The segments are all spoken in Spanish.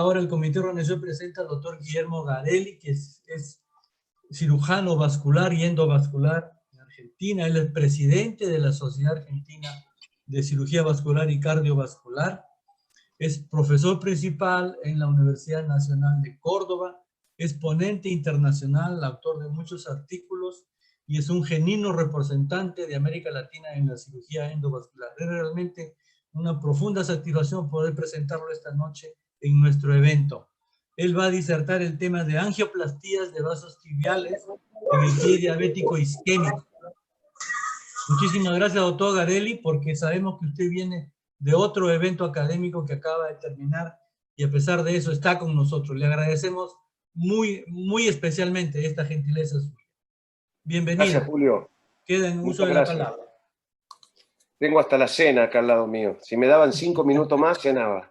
Ahora el comité de organización presenta al doctor Guillermo Garelli, que es cirujano vascular y endovascular en Argentina. Él es presidente de la Sociedad Argentina de Cirugía Vascular y Cardiovascular. Es profesor principal en la Universidad Nacional de Córdoba. Es ponente internacional, autor de muchos artículos y es un genuino representante de América Latina en la cirugía endovascular. Es realmente una profunda satisfacción poder presentarlo esta noche en nuestro evento. Él va a disertar el tema de angioplastías de vasos tibiales en el pie diabético isquémico. Muchísimas gracias, doctor Garelli, porque sabemos que usted viene de otro evento académico que acaba de terminar y a pesar de eso está con nosotros. Le agradecemos muy especialmente esta gentileza suya. Bienvenido. Gracias, Julio. Queda en uso de la palabra. Tengo hasta la cena acá al lado mío. Si me daban 5 minutos más, cenaba.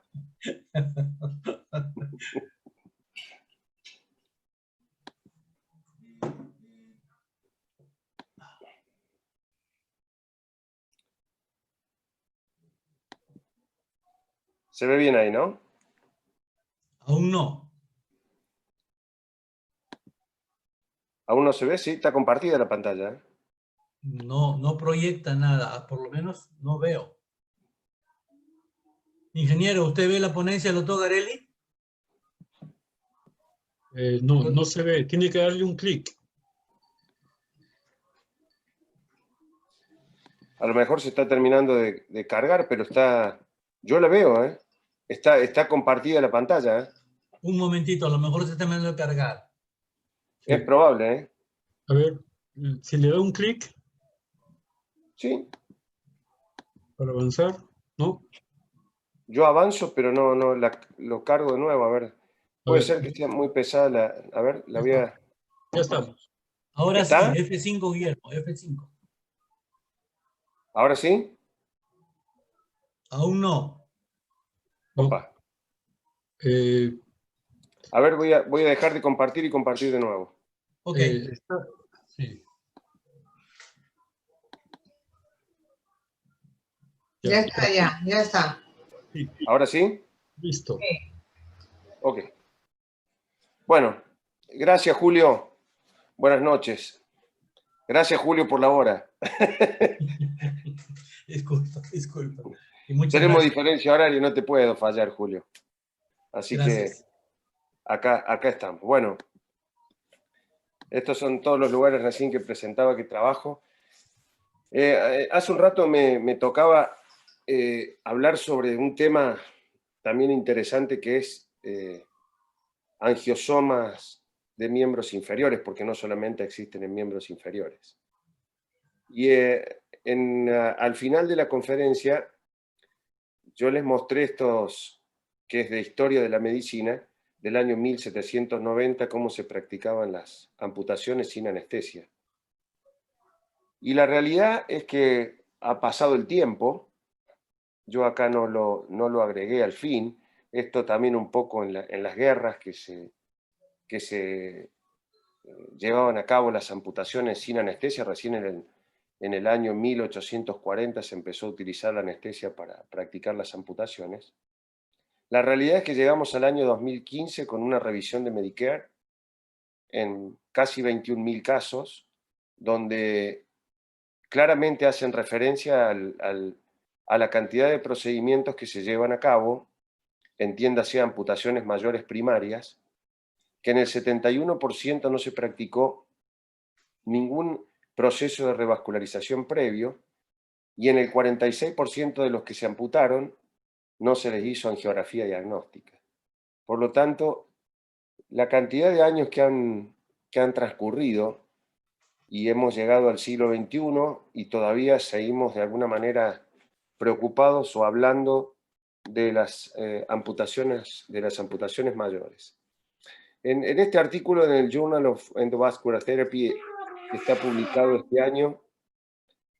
Se ve bien ahí, ¿no? Aún no. ¿Aún no se ve? Sí, está compartida la pantalla, ¿eh? No proyecta nada, por lo menos no veo. Ingeniero, ¿usted ve la ponencia del doctor Garelli? No se ve. Tiene que darle un clic. A lo mejor se está terminando de cargar, pero está... Yo la veo, ¿eh? Está compartida la pantalla, ¿eh? Un momentito, a lo mejor se está terminando de cargar. Sí. Es probable, ¿eh? A ver, si le da un clic. Sí. Para avanzar, ¿no? Yo avanzo, pero no lo cargo de nuevo, a ver. Puede ser que esté muy pesada la... A ver, la voy a... Ya estamos. Ahora ¿Está? sí, F5, Guillermo, F5. ¿Ahora sí? Aún no. Opa. A ver, voy a dejar de compartir y compartir de nuevo. Ok. Sí. Ya está, ya está. Sí. ¿Ahora sí? Listo. Sí. Ok. Bueno, gracias, Julio. Buenas noches. Gracias, Julio, por la hora. Disculpa. Tenemos diferencia horaria, no te puedo fallar, Julio. Así gracias. Que acá estamos. Bueno, estos son todos los lugares recién que presentaba que trabajo. Hace un rato me tocaba hablar sobre un tema también interesante que es angiosomas de miembros inferiores, porque no solamente existen en miembros inferiores. Y al final de la conferencia yo les mostré estos, que es de historia de la medicina, del año 1790, cómo se practicaban las amputaciones sin anestesia. Y la realidad es que ha pasado el tiempo, yo acá no lo agregué al fin, esto también un poco en las guerras que se llevaban a cabo las amputaciones sin anestesia, recién en el año 1840 se empezó a utilizar la anestesia para practicar las amputaciones. La realidad es que llegamos al año 2015 con una revisión de Medicare en casi 21.000 casos, donde claramente hacen referencia a la cantidad de procedimientos que se llevan a cabo, entiéndase amputaciones mayores primarias, que en el 71% no se practicó ningún proceso de revascularización previo, y en el 46% de los que se amputaron no se les hizo angiografía diagnóstica. Por lo tanto, la cantidad de años que han transcurrido y hemos llegado al siglo XXI y todavía seguimos de alguna manera preocupados o hablando de las amputaciones mayores. En este artículo en el Journal of Endovascular Therapy, que está publicado este año,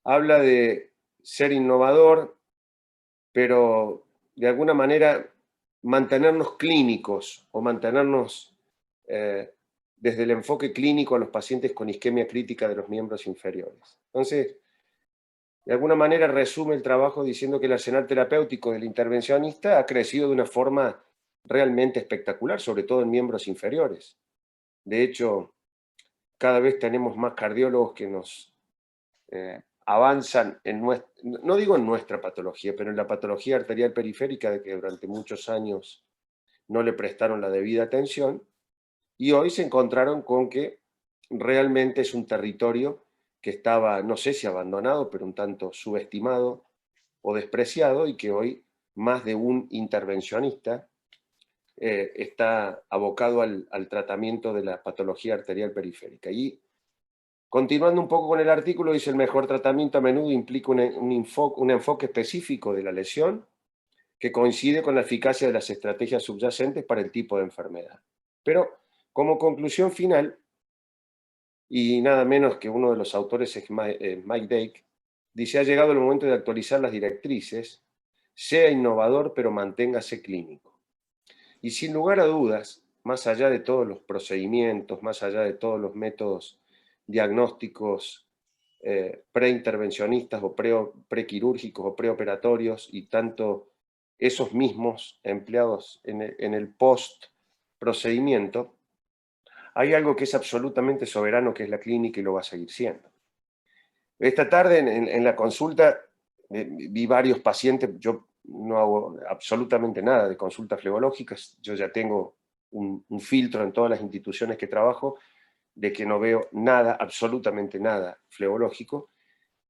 habla de ser innovador, pero de alguna manera mantenernos clínicos o mantenernos desde el enfoque clínico a los pacientes con isquemia crítica de los miembros inferiores. Entonces, de alguna manera resume el trabajo diciendo que el arsenal terapéutico del intervencionista ha crecido de una forma realmente espectacular, sobre todo en miembros inferiores. De hecho, cada vez tenemos más cardiólogos que nos avanzan en nuestra, no digo en nuestra patología, pero en la patología arterial periférica, de que durante muchos años no le prestaron la debida atención, y hoy se encontraron con que realmente es un territorio que estaba, no sé si abandonado, pero un tanto subestimado o despreciado, y que hoy más de un intervencionista está abocado al tratamiento de la patología arterial periférica. Y continuando un poco con el artículo, dice: el mejor tratamiento a menudo implica un enfoque específico de la lesión que coincide con la eficacia de las estrategias subyacentes para el tipo de enfermedad. Pero como conclusión final, y nada menos que uno de los autores es Mike Dake, dice: ha llegado el momento de actualizar las directrices, sea innovador pero manténgase clínico. Y sin lugar a dudas, más allá de todos los procedimientos, más allá de todos los métodos diagnósticos preintervencionistas o prequirúrgicos o preoperatorios, y tanto esos mismos empleados en el post-procedimiento, hay algo que es absolutamente soberano, que es la clínica, y lo va a seguir siendo. Esta tarde en la consulta vi varios pacientes. Yo no hago absolutamente nada de consultas flebológicas. Yo ya tengo un filtro en todas las instituciones que trabajo de que no veo nada, absolutamente nada flebológico.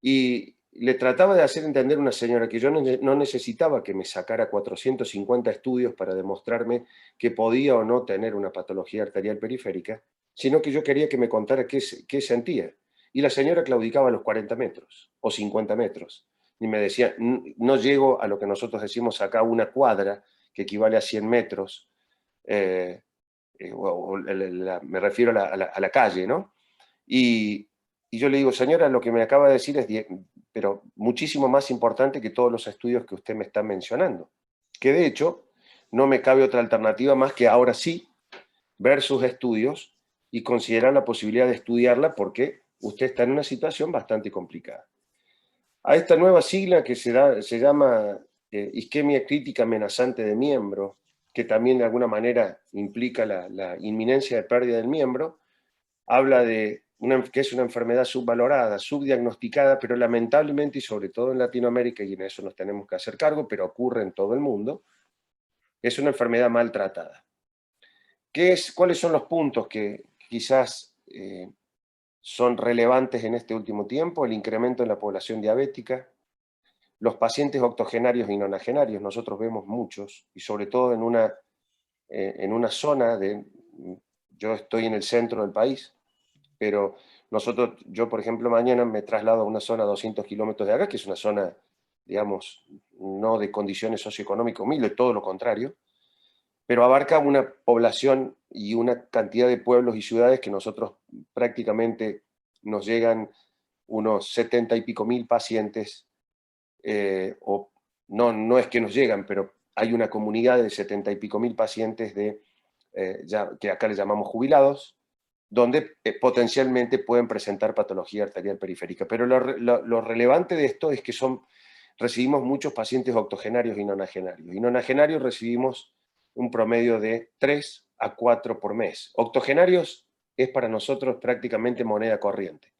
Y le trataba de hacer entender a una señora que yo no necesitaba que me sacara 450 estudios para demostrarme que podía o no tener una patología arterial periférica, sino que yo quería que me contara qué sentía. Y la señora claudicaba a los 40 metros o 50 metros. Y me decía: no llego a lo que nosotros decimos acá una cuadra, que equivale a 100 metros, me refiero a la calle, ¿no? Y yo le digo: señora, lo que me acaba de decir es pero muchísimo más importante que todos los estudios que usted me está mencionando. Que de hecho, no me cabe otra alternativa más que ahora sí ver sus estudios y considerar la posibilidad de estudiarla, porque usted está en una situación bastante complicada. A esta nueva sigla que se llama isquemia crítica amenazante de miembro, que también de alguna manera implica la inminencia de pérdida del miembro, habla de que es una enfermedad subvalorada, subdiagnosticada, pero lamentablemente, y sobre todo en Latinoamérica, y en eso nos tenemos que hacer cargo, pero ocurre en todo el mundo, es una enfermedad maltratada. ¿Cuáles son los puntos que quizás son relevantes en este último tiempo? El incremento en la población diabética, los pacientes octogenarios y nonagenarios. Nosotros vemos muchos, y sobre todo en una zona yo estoy en el centro del país, pero yo por ejemplo mañana me traslado a una zona a 200 kilómetros de acá, que es una zona, digamos, no de condiciones socioeconómicas humildes, todo lo contrario, pero abarca una población y una cantidad de pueblos y ciudades que nosotros prácticamente nos llegan unos 70 y pico mil pacientes, o no es que nos llegan, pero hay una comunidad de 70 y pico mil pacientes que acá le llamamos jubilados, donde potencialmente pueden presentar patología arterial periférica. Pero lo relevante de esto es que recibimos muchos pacientes octogenarios y nonagenarios. Y nonagenarios recibimos un promedio de 3 a 4 por mes. Octogenarios es para nosotros prácticamente moneda corriente.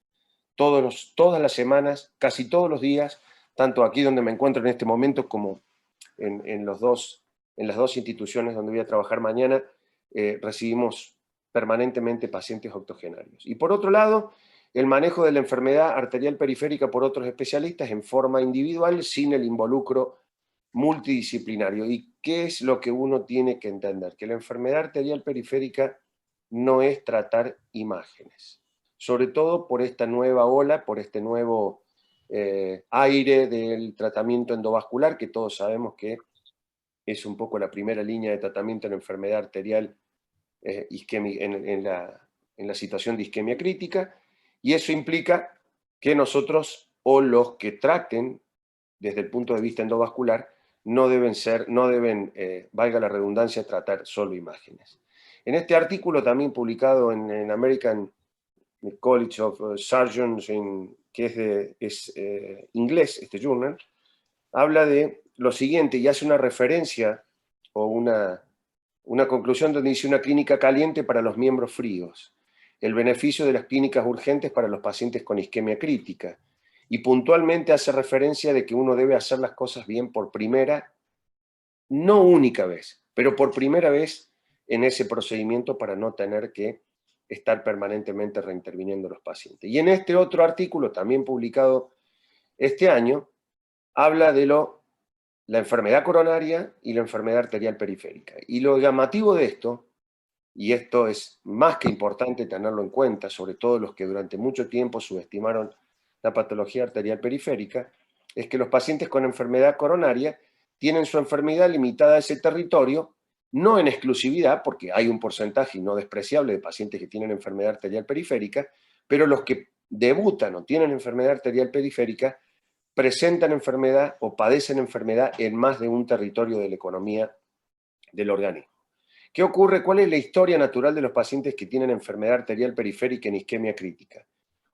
Todas las semanas, casi todos los días, tanto aquí donde me encuentro en este momento como en las dos instituciones donde voy a trabajar mañana, recibimos permanentemente pacientes octogenarios. Y por otro lado, el manejo de la enfermedad arterial periférica por otros especialistas en forma individual, sin el involucro multidisciplinario. ¿Y qué es lo que uno tiene que entender? Que la enfermedad arterial periférica no es tratar imágenes, sobre todo por esta nueva ola, por este nuevo aire del tratamiento endovascular, que todos sabemos que es un poco la primera línea de tratamiento en la enfermedad arterial en la situación de isquemia crítica, y eso implica que nosotros, o los que traten desde el punto de vista endovascular, no deben, valga la redundancia, tratar solo imágenes. En este artículo también publicado en American College of Surgeons, que es inglés, este journal, habla de lo siguiente y hace una referencia o una una conclusión donde dice una clínica caliente para los miembros fríos, el beneficio de las clínicas urgentes para los pacientes con isquemia crítica, y puntualmente hace referencia de que uno debe hacer las cosas bien por primera, no única vez, pero por primera vez en ese procedimiento para no tener que estar permanentemente reinterviniendo los pacientes. Y en este otro artículo, también publicado este año, habla de la enfermedad coronaria y la enfermedad arterial periférica. Y lo llamativo de esto, y esto es más que importante tenerlo en cuenta, sobre todo los que durante mucho tiempo subestimaron la patología arterial periférica, es que los pacientes con enfermedad coronaria tienen su enfermedad limitada a ese territorio, no en exclusividad, porque hay un porcentaje no despreciable de pacientes que tienen enfermedad arterial periférica, pero los que debutan o tienen enfermedad arterial periférica presentan enfermedad o padecen enfermedad en más de un territorio de la economía del organismo. ¿Qué ocurre? ¿Cuál es la historia natural de los pacientes que tienen enfermedad arterial periférica en isquemia crítica?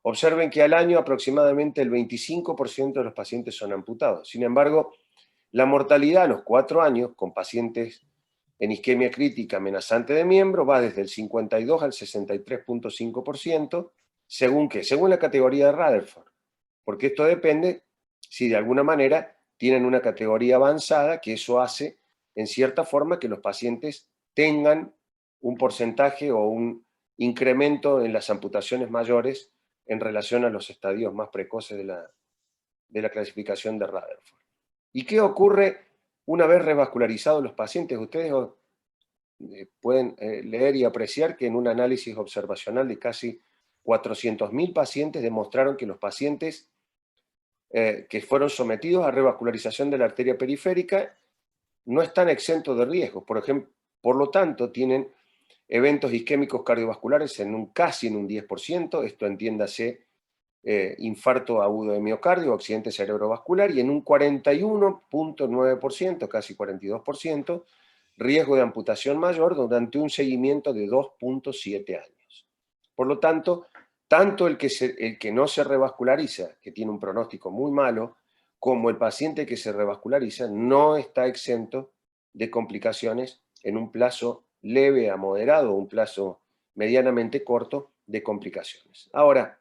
Observen que al año aproximadamente el 25% de los pacientes son amputados. Sin embargo, la mortalidad a los 4 años con pacientes en isquemia crítica amenazante de miembro va desde el 52 al 63.5%, ¿según qué? Según la categoría de Rutherford, porque esto depende si de alguna manera tienen una categoría avanzada, que eso hace en cierta forma que los pacientes tengan un porcentaje o un incremento en las amputaciones mayores en relación a los estadios más precoces de la clasificación de Rutherford. ¿Y qué ocurre una vez revascularizados los pacientes? Ustedes pueden leer y apreciar que en un análisis observacional de casi 400.000 pacientes demostraron que los pacientes que fueron sometidos a revascularización de la arteria periférica no están exentos de riesgos. Por ejemplo, por lo tanto, tienen eventos isquémicos cardiovasculares casi en un 10%, esto entiéndase infarto agudo de miocardio, accidente cerebrovascular, y en un 41.9%, casi 42%, riesgo de amputación mayor durante un seguimiento de 2.7 años. Por lo tanto, tanto el que no se revasculariza, que tiene un pronóstico muy malo, como el paciente que se revasculariza no está exento de complicaciones en un plazo leve a moderado, un plazo medianamente corto de complicaciones. Ahora,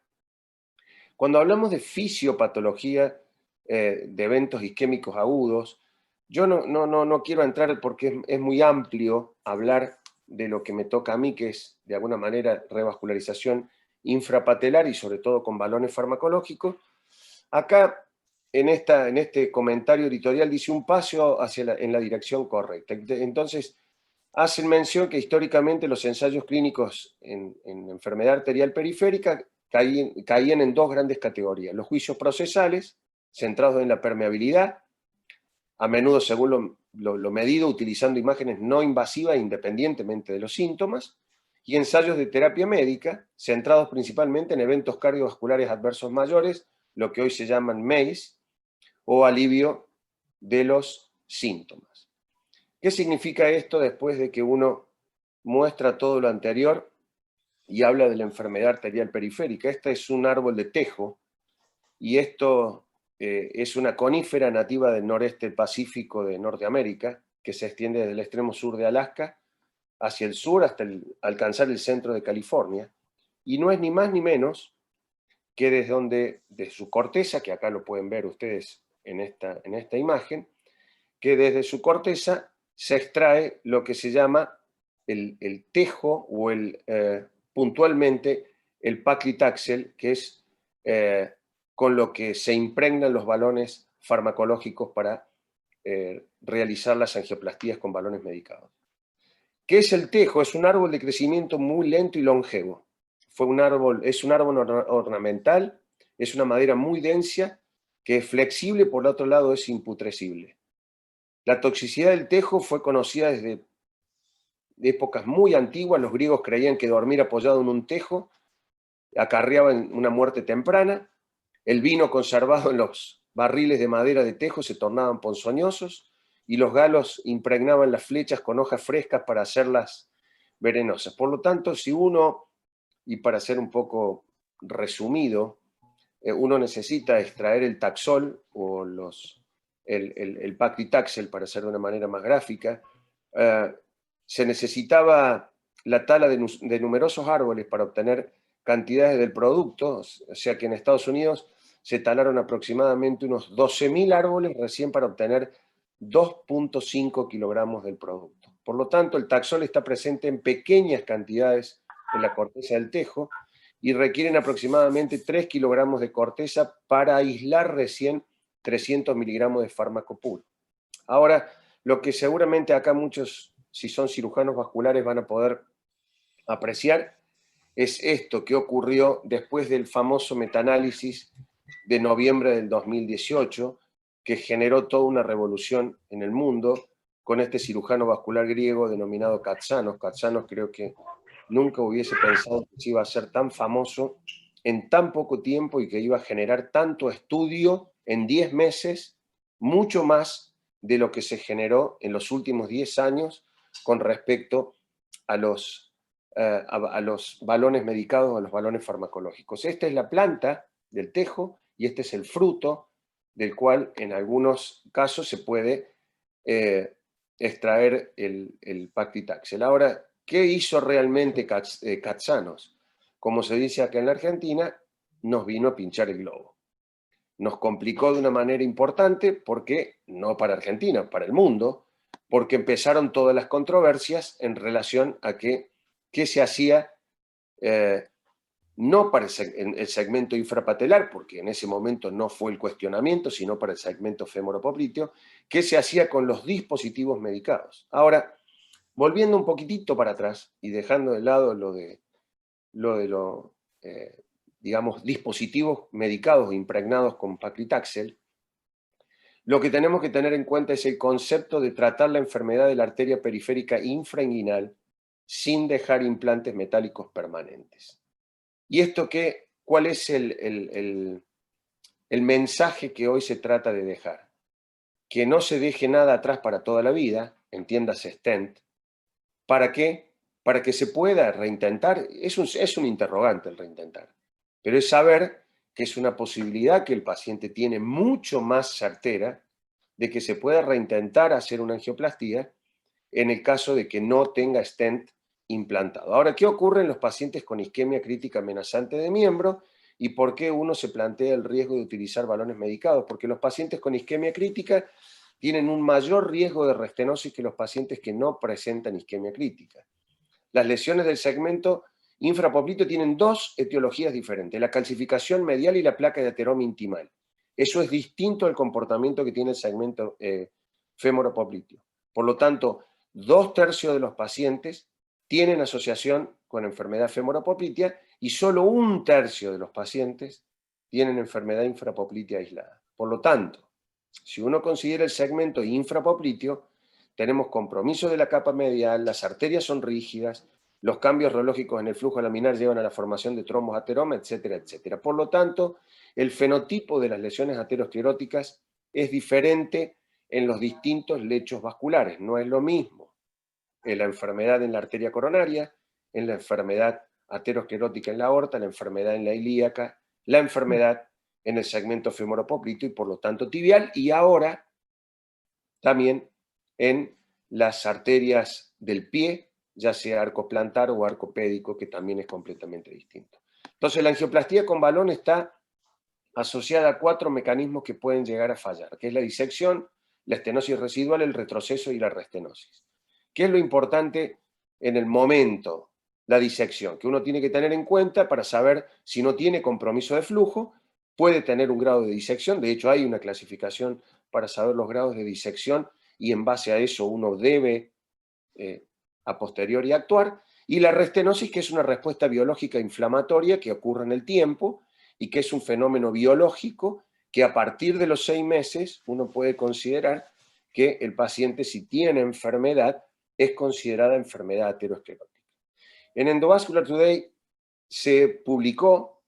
cuando hablamos de fisiopatología de eventos isquémicos agudos, yo no quiero entrar porque es muy amplio hablar de lo que me toca a mí, que es de alguna manera revascularización infrapatelar y sobre todo con balones farmacológicos. Acá, en este comentario editorial, dice un paso en la dirección correcta. Entonces, hacen mención que históricamente los ensayos clínicos en enfermedad arterial periférica caían en 2 grandes categorías. Los juicios procesales, centrados en la permeabilidad, a menudo según lo medido utilizando imágenes no invasivas independientemente de los síntomas, y ensayos de terapia médica, centrados principalmente en eventos cardiovasculares adversos mayores, lo que hoy se llaman MACE, o alivio de los síntomas. ¿Qué significa esto después de que uno muestra todo lo anterior y habla de la enfermedad arterial periférica? Este es un árbol de tejo, y esto es una conífera nativa del noreste pacífico de Norteamérica, que se extiende desde el extremo sur de Alaska hacia el sur hasta alcanzar el centro de California, y no es ni más ni menos que desde su corteza, que acá lo pueden ver ustedes en esta imagen, que desde su corteza se extrae lo que se llama el tejo o puntualmente el paclitaxel, que es con lo que se impregnan los balones farmacológicos para realizar las angioplastías con balones medicados. ¿Qué es el tejo? Es un árbol de crecimiento muy lento y longevo. Es un árbol ornamental, es una madera muy densa, que es flexible, por el otro lado es imputrescible. La toxicidad del tejo fue conocida desde épocas muy antiguas. Los griegos creían que dormir apoyado en un tejo acarreaba una muerte temprana. El vino conservado en los barriles de madera de tejo se tornaban ponzoñosos, y los galos impregnaban las flechas con hojas frescas para hacerlas venenosas. Por lo tanto, si uno, y para ser un poco resumido, uno necesita extraer el taxol o el paclitaxel, para hacer de una manera más gráfica, se necesitaba la tala de numerosos árboles para obtener cantidades del producto, o sea que en Estados Unidos se talaron aproximadamente unos 12.000 árboles recién para obtener 2.5 kilogramos del producto. Por lo tanto, el taxol está presente en pequeñas cantidades en la corteza del tejo y requieren aproximadamente 3 kilogramos de corteza para aislar recién 300 miligramos de fármaco puro. Ahora, lo que seguramente acá muchos, si son cirujanos vasculares, van a poder apreciar es esto que ocurrió después del famoso metaanálisis de noviembre del 2018, que generó toda una revolución en el mundo con este cirujano vascular griego denominado Katsanos. Katsanos creo que nunca hubiese pensado que se iba a ser tan famoso en tan poco tiempo y que iba a generar tanto estudio en 10 meses, mucho más de lo que se generó en los últimos 10 años con respecto a los balones medicados, a los balones farmacológicos. Esta es la planta del tejo y este es el fruto del cual en algunos casos se puede extraer el paclitaxel. Ahora, ¿qué hizo realmente Katsanos? Como se dice acá en la Argentina, nos vino a pinchar el globo. Nos complicó de una manera importante porque, no para Argentina, para el mundo, porque empezaron todas las controversias en relación a qué se hacía no para el segmento infrapatelar, porque en ese momento no fue el cuestionamiento, sino para el segmento femoropopliteo, qué se hacía con los dispositivos medicados. Ahora, volviendo un poquitito para atrás y dejando de lado digamos, dispositivos medicados impregnados con paclitaxel, lo que tenemos que tener en cuenta es el concepto de tratar la enfermedad de la arteria periférica infrainguinal sin dejar implantes metálicos permanentes. ¿Y esto qué? ¿Cuál es el mensaje que hoy se trata de dejar? Que no se deje nada atrás para toda la vida, entiéndase stent. ¿Para qué? Para que se pueda reintentar. Es un interrogante el reintentar, pero es saber que es una posibilidad que el paciente tiene mucho más certera de que se pueda reintentar hacer una angioplastía en el caso de que no tenga stent implantado. Ahora, ¿qué ocurre en los pacientes con isquemia crítica amenazante de miembro y por qué uno se plantea el riesgo de utilizar balones medicados? Porque los pacientes con isquemia crítica tienen un mayor riesgo de restenosis que los pacientes que no presentan isquemia crítica. Las lesiones del segmento infrapopliteo tienen dos etiologías diferentes, la calcificación medial y la placa de ateroma intimal. Eso es distinto al comportamiento que tiene el segmento femoropopliteo. Por lo tanto, 2/3 de los pacientes tienen asociación con enfermedad femoropoplitea y solo 1/3 de los pacientes tienen enfermedad infrapoplitea aislada. Por lo tanto, si uno considera el segmento infrapopliteo, tenemos compromiso de la capa medial, las arterias son rígidas, los cambios reológicos en el flujo laminar llevan a la formación de trombos ateroma, etcétera, etcétera. Por lo tanto, el fenotipo de las lesiones ateroscleróticas es diferente en los distintos lechos vasculares. No es lo mismo en la enfermedad en la arteria coronaria, en la enfermedad aterosclerótica en la aorta, la enfermedad en la ilíaca, la enfermedad en el segmento femoropopliteo y por lo tanto tibial, y ahora también en las arterias del pie, ya sea arco plantar o arco pédico, que también es completamente distinto. Entonces la angioplastía con balón está asociada a 4 mecanismos que pueden llegar a fallar, que es la disección, la estenosis residual, el retroceso y la restenosis. ¿Qué es lo importante en el momento? La disección, que uno tiene que tener en cuenta para saber si no tiene compromiso de flujo, puede tener un grado de disección, de hecho hay una clasificación para saber los grados de disección y en base a eso uno debe a posteriori actuar, y la restenosis, que es una respuesta biológica inflamatoria que ocurre en el tiempo y que es un fenómeno biológico que a partir de los 6 meses uno puede considerar que el paciente, si tiene enfermedad, es considerada enfermedad aterosclerótica. En Endovascular Today se publicó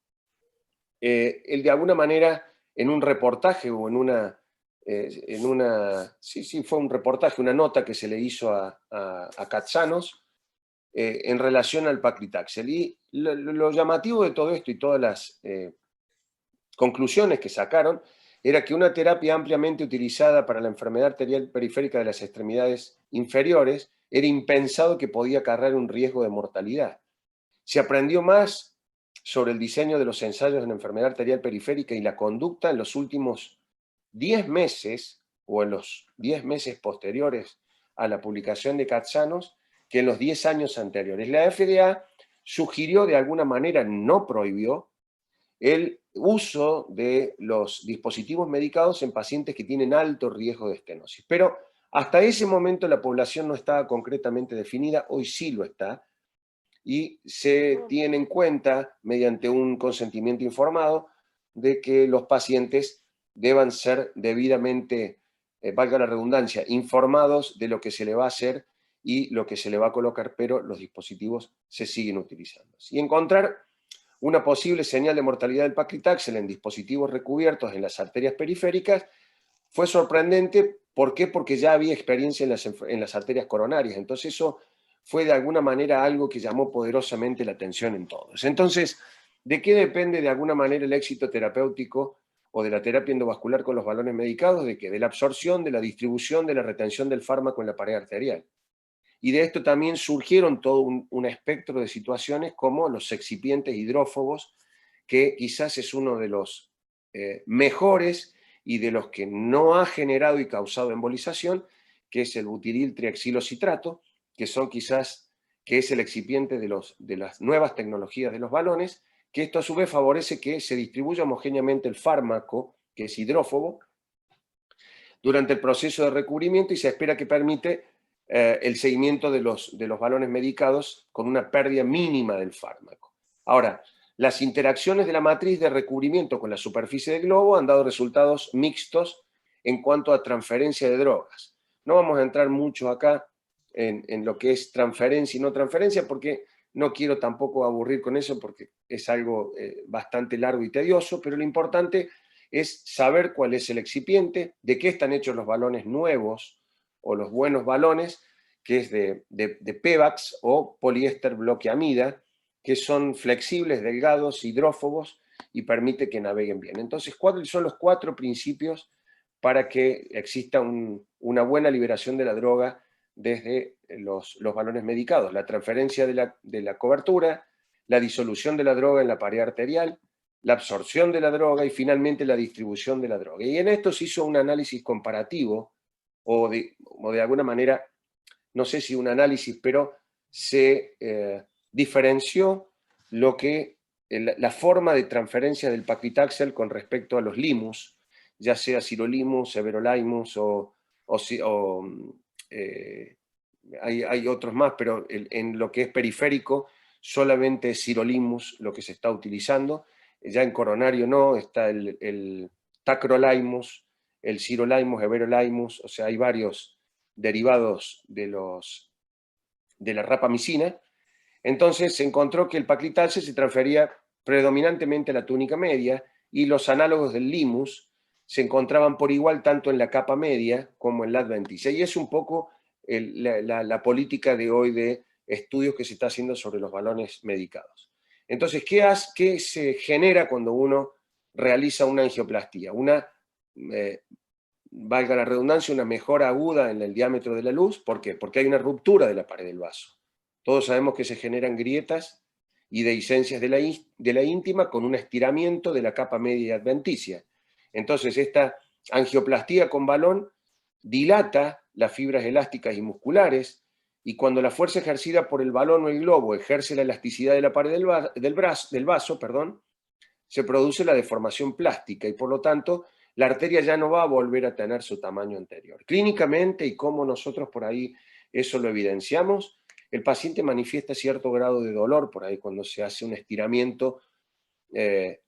de alguna manera en un reportaje o fue un reportaje, una nota que se le hizo a Katsanos en relación al paclitaxel. Y lo llamativo de todo esto y todas las conclusiones que sacaron era que una terapia ampliamente utilizada para la enfermedad arterial periférica de las extremidades inferiores era impensado que podía acarrear un riesgo de mortalidad. Se aprendió más sobre el diseño de los ensayos en enfermedad arterial periférica y la conducta en los últimos 10 meses o en los 10 meses posteriores a la publicación de Katsanos que en los 10 años anteriores. La FDA sugirió, de alguna manera, no prohibió, el uso de los dispositivos medicados en pacientes que tienen alto riesgo de estenosis. Pero hasta ese momento la población no estaba concretamente definida, hoy sí lo está, y se tiene en cuenta, mediante un consentimiento informado, de que los pacientes deban ser debidamente, valga la redundancia, informados de lo que se le va a hacer y lo que se le va a colocar, pero los dispositivos se siguen utilizando. Y encontrar una posible señal de mortalidad del paclitaxel en dispositivos recubiertos en las arterias periféricas fue sorprendente. ¿Por qué? Porque ya había experiencia en las arterias coronarias. Entonces eso fue de alguna manera algo que llamó poderosamente la atención en todos. Entonces, ¿de qué depende de alguna manera el éxito terapéutico o de la terapia endovascular con los balones medicados? ¿De qué? De la absorción, de la distribución, de la retención del fármaco en la pared arterial. Y de esto también surgieron todo un espectro de situaciones como los excipientes hidrófobos, que quizás es uno de los mejores y de los que no ha generado y causado embolización, que es el butiril triaxilocitrato, que son quizás, que es el excipiente de las nuevas tecnologías de los balones, que esto a su vez favorece que se distribuya homogéneamente el fármaco, que es hidrófobo, durante el proceso de recubrimiento, y se espera que permite el seguimiento de los balones medicados con una pérdida mínima del fármaco. Ahora, las interacciones de la matriz de recubrimiento con la superficie del globo han dado resultados mixtos en cuanto a transferencia de drogas. No vamos a entrar mucho acá en lo que es transferencia y no transferencia, porque no quiero tampoco aburrir con eso, porque es algo bastante largo y tedioso, pero lo importante es saber cuál es el excipiente, de qué están hechos los balones nuevos o los buenos balones, que es de PEVAX o poliéster bloqueamida, que son flexibles, delgados, hidrófobos y permite que naveguen bien. Entonces, ¿cuáles son los 4 principios para que exista una buena liberación de la droga desde los balones medicados? La transferencia de la cobertura, la disolución de la droga en la pared arterial, la absorción de la droga y finalmente la distribución de la droga. Y en esto se hizo un análisis comparativo o de alguna manera, no sé si un análisis, pero se diferenció la forma de transferencia del paclitaxel con respecto a los limus, ya sea sirolimus, everolimus hay otros más, pero en lo que es periférico solamente es sirolimus lo que se está utilizando. Ya en coronario no, está el tacrolimus, el sirolimus, everolimus, o sea, hay varios derivados de la rapamicina. Entonces se encontró que el paclitaxel se transfería predominantemente a la túnica media y los análogos del limus se encontraban por igual tanto en la capa media como en la adventicia. Y es un poco la política de hoy de estudios que se está haciendo sobre los balones medicados. Entonces, ¿qué se genera cuando uno realiza una angioplastía? Valga la redundancia, una mejora aguda en el diámetro de la luz. ¿Por qué? Porque hay una ruptura de la pared del vaso. Todos sabemos que se generan grietas y dehiscencias de la íntima con un estiramiento de la capa media adventicia. Entonces, esta angioplastía con balón dilata las fibras elásticas y musculares, y cuando la fuerza ejercida por el balón o el globo ejerce la elasticidad de la pared del vaso, se produce la deformación plástica y por lo tanto la arteria ya no va a volver a tener su tamaño anterior. Clínicamente, y como nosotros por ahí eso lo evidenciamos, el paciente manifiesta cierto grado de dolor por ahí cuando se hace un estiramiento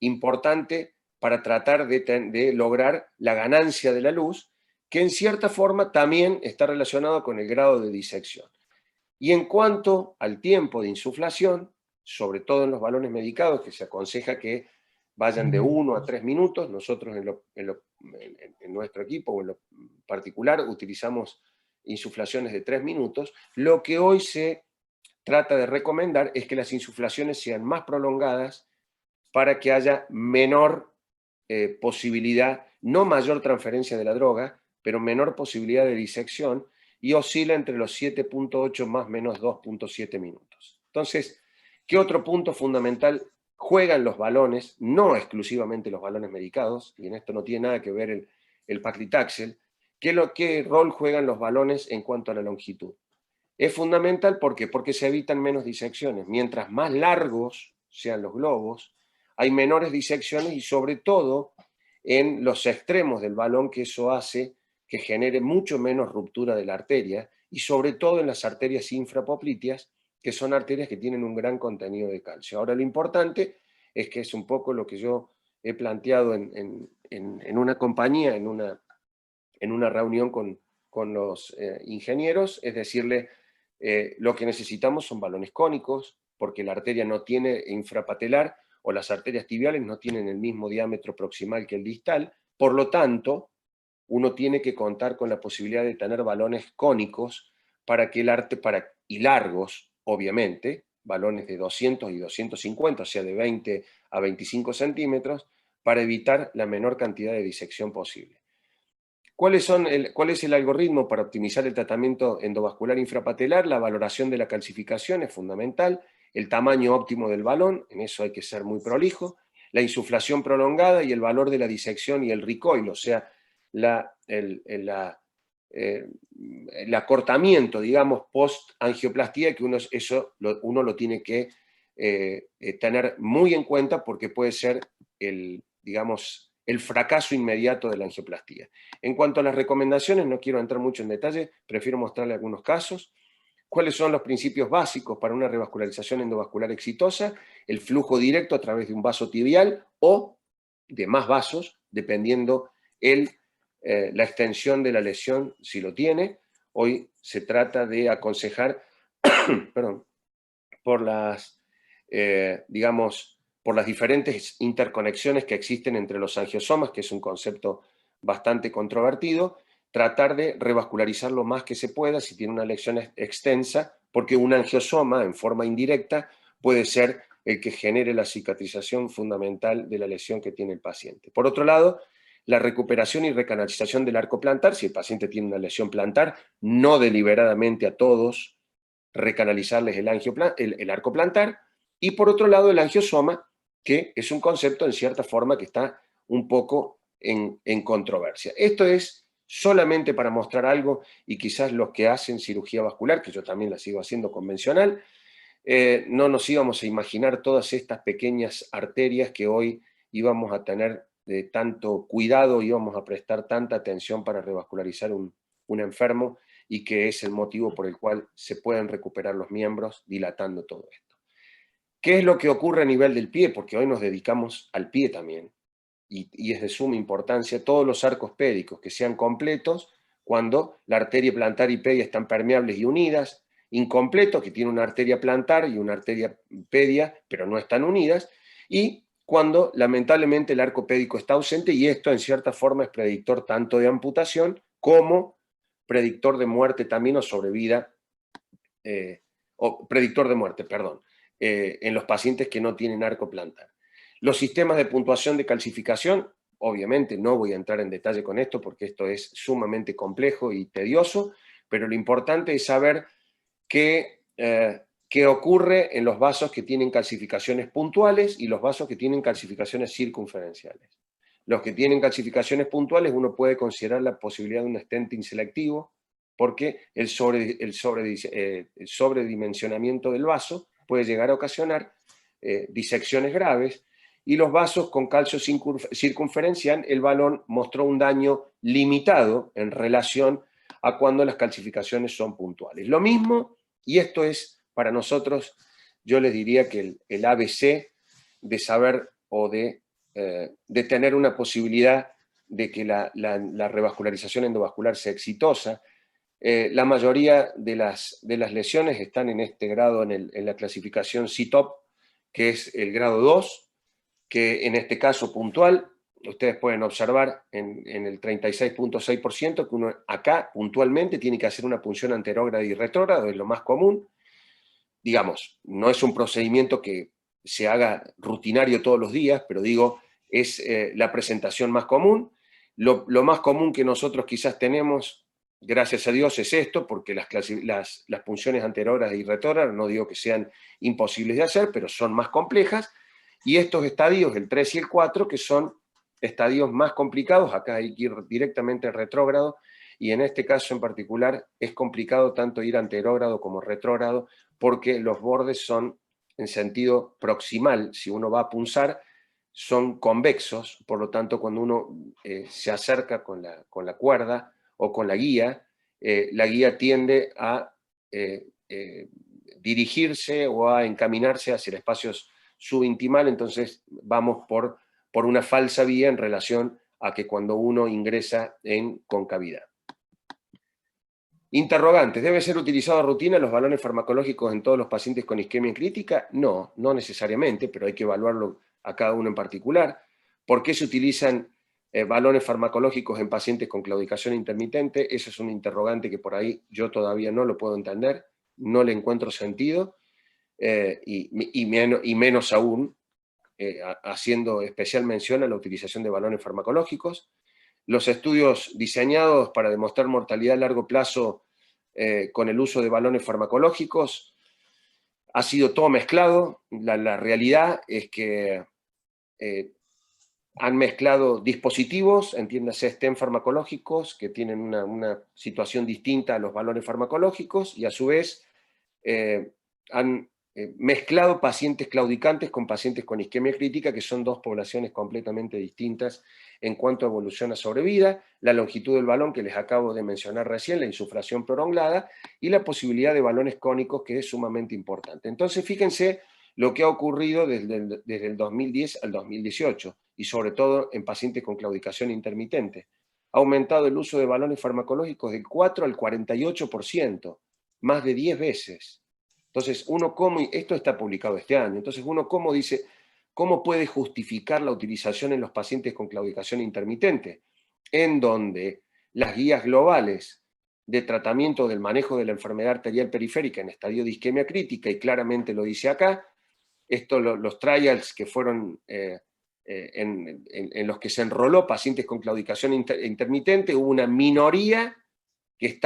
importante para tratar de lograr la ganancia de la luz, que en cierta forma también está relacionado con el grado de disección. Y en cuanto al tiempo de insuflación, sobre todo en los balones medicados, que se aconseja que vayan de 1 a 3 minutos, nosotros en nuestro equipo o en lo particular utilizamos insuflaciones de 3 minutos, lo que hoy se trata de recomendar es que las insuflaciones sean más prolongadas para que haya menor posibilidad, no mayor transferencia de la droga, pero menor posibilidad de disección y oscila entre los 7.8 más o menos 2.7 minutos. Entonces, ¿qué otro punto fundamental juegan los balones? No exclusivamente los balones medicados, y en esto no tiene nada que ver el paclitaxel. ¿Qué rol juegan los balones en cuanto a la longitud? Es fundamental porque se evitan menos disecciones. Mientras más largos sean los globos, hay menores disecciones y sobre todo en los extremos del balón, que eso hace que genere mucho menos ruptura de la arteria, y sobre todo en las arterias infrapopliteas, que son arterias que tienen un gran contenido de calcio. Ahora, lo importante es que es un poco lo que yo he planteado en una compañía, en una reunión con los ingenieros, es decirle, lo que necesitamos son balones cónicos, porque la arteria no tiene infrapatelar, o las arterias tibiales no tienen el mismo diámetro proximal que el distal, por lo tanto, uno tiene que contar con la posibilidad de tener balones cónicos y largos, obviamente, balones de 200 y 250, o sea, de 20 a 25 centímetros, para evitar la menor cantidad de disección posible. ¿Cuál es el algoritmo para optimizar el tratamiento endovascular infrapatelar? La valoración de la calcificación es fundamental, el tamaño óptimo del balón, en eso hay que ser muy prolijo, la insuflación prolongada y el valor de la disección y el recoil, o sea, el acortamiento, digamos, post-angioplastía, que uno lo tiene que tener muy en cuenta porque puede ser el fracaso inmediato de la angioplastía. En cuanto a las recomendaciones, no quiero entrar mucho en detalle, prefiero mostrarle algunos casos. ¿Cuáles son los principios básicos para una revascularización endovascular exitosa? El flujo directo a través de un vaso tibial o de más vasos, dependiendo la extensión de la lesión, si lo tiene. Hoy se trata de aconsejar perdón, por las diferentes interconexiones que existen entre los angiosomas, que es un concepto bastante controvertido, tratar de revascularizar lo más que se pueda si tiene una lesión extensa, porque un angiosoma en forma indirecta puede ser el que genere la cicatrización fundamental de la lesión que tiene el paciente. Por otro lado, la recuperación y recanalización del arco plantar, si el paciente tiene una lesión plantar, no deliberadamente a todos recanalizarles el arco plantar, y por otro lado el angiosoma, que es un concepto en cierta forma que está un poco en controversia. Esto es solamente para mostrar algo, y quizás los que hacen cirugía vascular, que yo también la sigo haciendo convencional, no nos íbamos a imaginar todas estas pequeñas arterias que hoy íbamos a tener de tanto cuidado, íbamos a prestar tanta atención para revascularizar un enfermo, y que es el motivo por el cual se pueden recuperar los miembros dilatando todo esto. ¿Qué es lo que ocurre a nivel del pie? Porque hoy nos dedicamos al pie también, y es de suma importancia todos los arcos pédicos que sean completos cuando la arteria plantar y pedia están permeables y unidas, incompletos que tienen una arteria plantar y una arteria pedia pero no están unidas, y cuando lamentablemente el arco pédico está ausente, y esto en cierta forma es predictor tanto de amputación como predictor de muerte también, o sobrevida, o predictor de muerte, perdón, en los pacientes que no tienen arco plantar. Los sistemas de puntuación de calcificación, obviamente no voy a entrar en detalle con esto porque esto es sumamente complejo y tedioso, pero lo importante es saber qué ocurre en los vasos que tienen calcificaciones puntuales y los vasos que tienen calcificaciones circunferenciales. Los que tienen calcificaciones puntuales, uno puede considerar la posibilidad de un stenting selectivo, porque el sobredimensionamiento del vaso puede llegar a ocasionar disecciones graves, y los vasos con calcio circunferencial, el balón mostró un daño limitado en relación a cuando las calcificaciones son puntuales. Lo mismo, y esto es para nosotros, yo les diría que el ABC de saber o de tener una posibilidad de que la revascularización endovascular sea exitosa. La mayoría de las lesiones están en este grado, en la clasificación CTOP, que es el grado 2, que en este caso puntual, ustedes pueden observar en el 36.6%, que uno acá puntualmente tiene que hacer una punción anterógrada y retrógrada, es lo más común. Digamos, no es un procedimiento que se haga rutinario todos los días, pero digo, es la presentación más común. Lo más común que nosotros quizás tenemos gracias a Dios es esto, porque las punciones anterógradas y retrógradas, no digo que sean imposibles de hacer, pero son más complejas, y estos estadios, el 3 y el 4, que son estadios más complicados, acá hay que ir directamente retrógrado, y en este caso en particular es complicado tanto ir anterógrado como retrógrado, porque los bordes son en sentido proximal, si uno va a punzar, son convexos, por lo tanto cuando uno se acerca con la cuerda o con la guía tiende a dirigirse o a encaminarse hacia el espacio subintimal, entonces vamos por una falsa vía en relación a que cuando uno ingresa en concavidad. Interrogantes. ¿Debe ser utilizado a rutina los balones farmacológicos en todos los pacientes con isquemia crítica? No, no necesariamente, pero hay que evaluarlo a cada uno en particular. ¿Por qué se utilizan balones farmacológicos en pacientes con claudicación intermitente? Eso es un interrogante que por ahí yo todavía no lo puedo entender, no le encuentro sentido, y menos aún haciendo especial mención a la utilización de balones farmacológicos. Los estudios diseñados para demostrar mortalidad a largo plazo con el uso de balones farmacológicos ha sido todo mezclado. La realidad es que han mezclado dispositivos, entiéndase stent farmacológicos, que tienen una situación distinta a los balones farmacológicos, y a su vez han mezclado pacientes claudicantes con pacientes con isquemia crítica, que son dos poblaciones completamente distintas en cuanto a evolución a sobrevida, la longitud del balón que les acabo de mencionar recién, la insuflación prolongada, y la posibilidad de balones cónicos, que es sumamente importante. Entonces fíjense lo que ha ocurrido desde el 2010 al 2018, y sobre todo en pacientes con claudicación intermitente. Ha aumentado el uso de balones farmacológicos del 4 al 48%, más de 10 veces. Entonces, esto está publicado este año, entonces uno dice, ¿cómo puede justificar la utilización en los pacientes con claudicación intermitente? En donde las guías globales de tratamiento del manejo de la enfermedad arterial periférica en estadio de isquemia crítica, y claramente lo dice acá, los trials que fueron en los que se enroló pacientes con claudicación intermitente, hubo una minoría que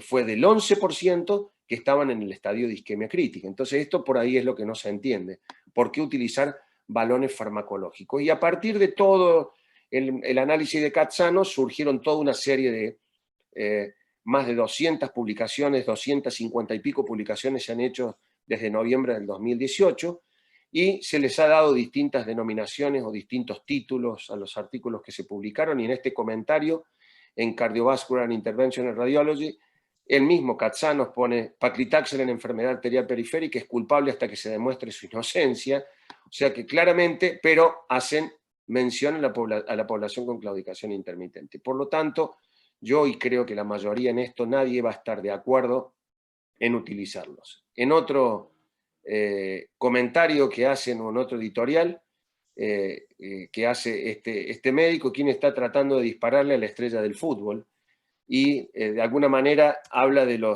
fue del 11%, que estaban en el estadio de isquemia crítica. Entonces esto por ahí es lo que no se entiende. ¿Por qué utilizar balones farmacológicos? Y a partir de todo el análisis de Cazzano surgieron toda una serie de más de 200 publicaciones, 250 y pico publicaciones se han hecho desde noviembre del 2018, y se les ha dado distintas denominaciones o distintos títulos a los artículos que se publicaron, y en este comentario en Cardiovascular and Interventional Radiology, el mismo Cazzano pone paclitaxel en enfermedad arterial periférica es culpable hasta que se demuestre su inocencia, o sea que claramente, pero hacen mención a la población con claudicación intermitente. Por lo tanto, yo, y creo que la mayoría en esto, nadie va a estar de acuerdo en utilizarlos. En otro comentario que hacen, o en otro editorial que hace este médico, quien está tratando de dispararle a la estrella del fútbol, y de alguna manera habla del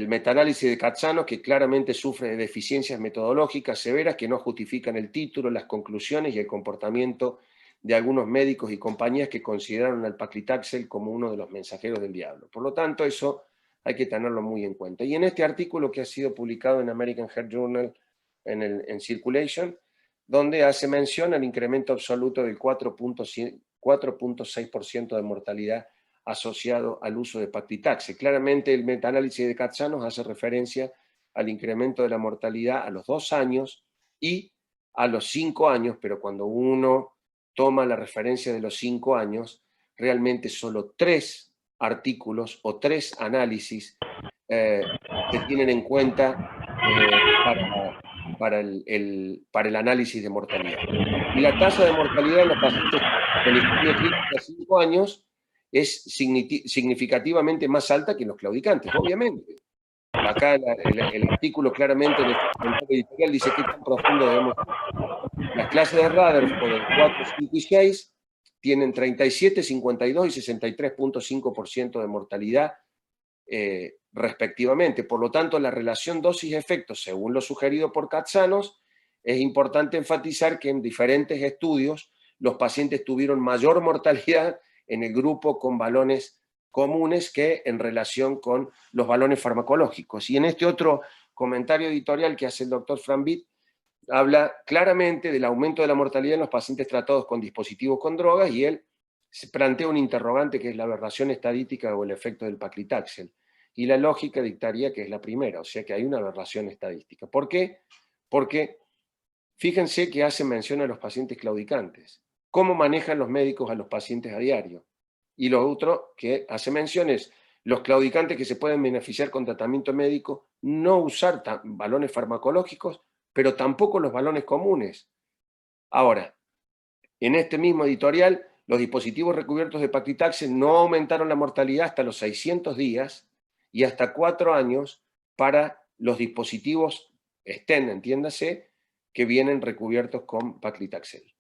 metaanálisis de Cazzano, que claramente sufre de deficiencias metodológicas severas que no justifican el título, las conclusiones y el comportamiento de algunos médicos y compañías que consideraron al paclitaxel como uno de los mensajeros del diablo. Por lo tanto, eso hay que tenerlo muy en cuenta. Y en este artículo que ha sido publicado en American Heart Journal en Circulation, donde hace mención al incremento absoluto del 4.6% de mortalidad asociado al uso de paclitaxel. Claramente el metaanálisis de Cazzano hace referencia al incremento de la mortalidad a los 2 años y a los 5 años, pero cuando uno toma la referencia de los 5 años, realmente solo 3 artículos o 3 análisis se tienen en cuenta para el análisis de mortalidad. Y la tasa de mortalidad en los pacientes con isquemia crítica de 5 años es significativamente más alta que en los claudicantes, obviamente. Acá el artículo claramente en el editorial dice qué tan profundo debemos ir. Las clases de Rutherford del 4, 5 y 6 tienen 37, 52 y 63.5% de mortalidad respectivamente. Por lo tanto, la relación dosis-efecto, según lo sugerido por Cazzano, es importante enfatizar que en diferentes estudios los pacientes tuvieron mayor mortalidad en el grupo con balones comunes que en relación con los balones farmacológicos. Y en este otro comentario editorial que hace el doctor Frambit, habla claramente del aumento de la mortalidad en los pacientes tratados con dispositivos con drogas, y él se plantea un interrogante que es la aberración estadística o el efecto del paclitaxel. Y la lógica dictaría que es la primera, o sea que hay una aberración estadística. ¿Por qué? Porque fíjense que hace mención a los pacientes claudicantes. ¿Cómo manejan los médicos a los pacientes a diario? Y lo otro que hace mención es los claudicantes que se pueden beneficiar con tratamiento médico, no usar balones farmacológicos, pero tampoco los balones comunes. Ahora, en este mismo editorial, los dispositivos recubiertos de paclitaxel no aumentaron la mortalidad hasta los 600 días y hasta 4 años para los dispositivos STEN, entiéndase, que vienen recubiertos con paclitaxel.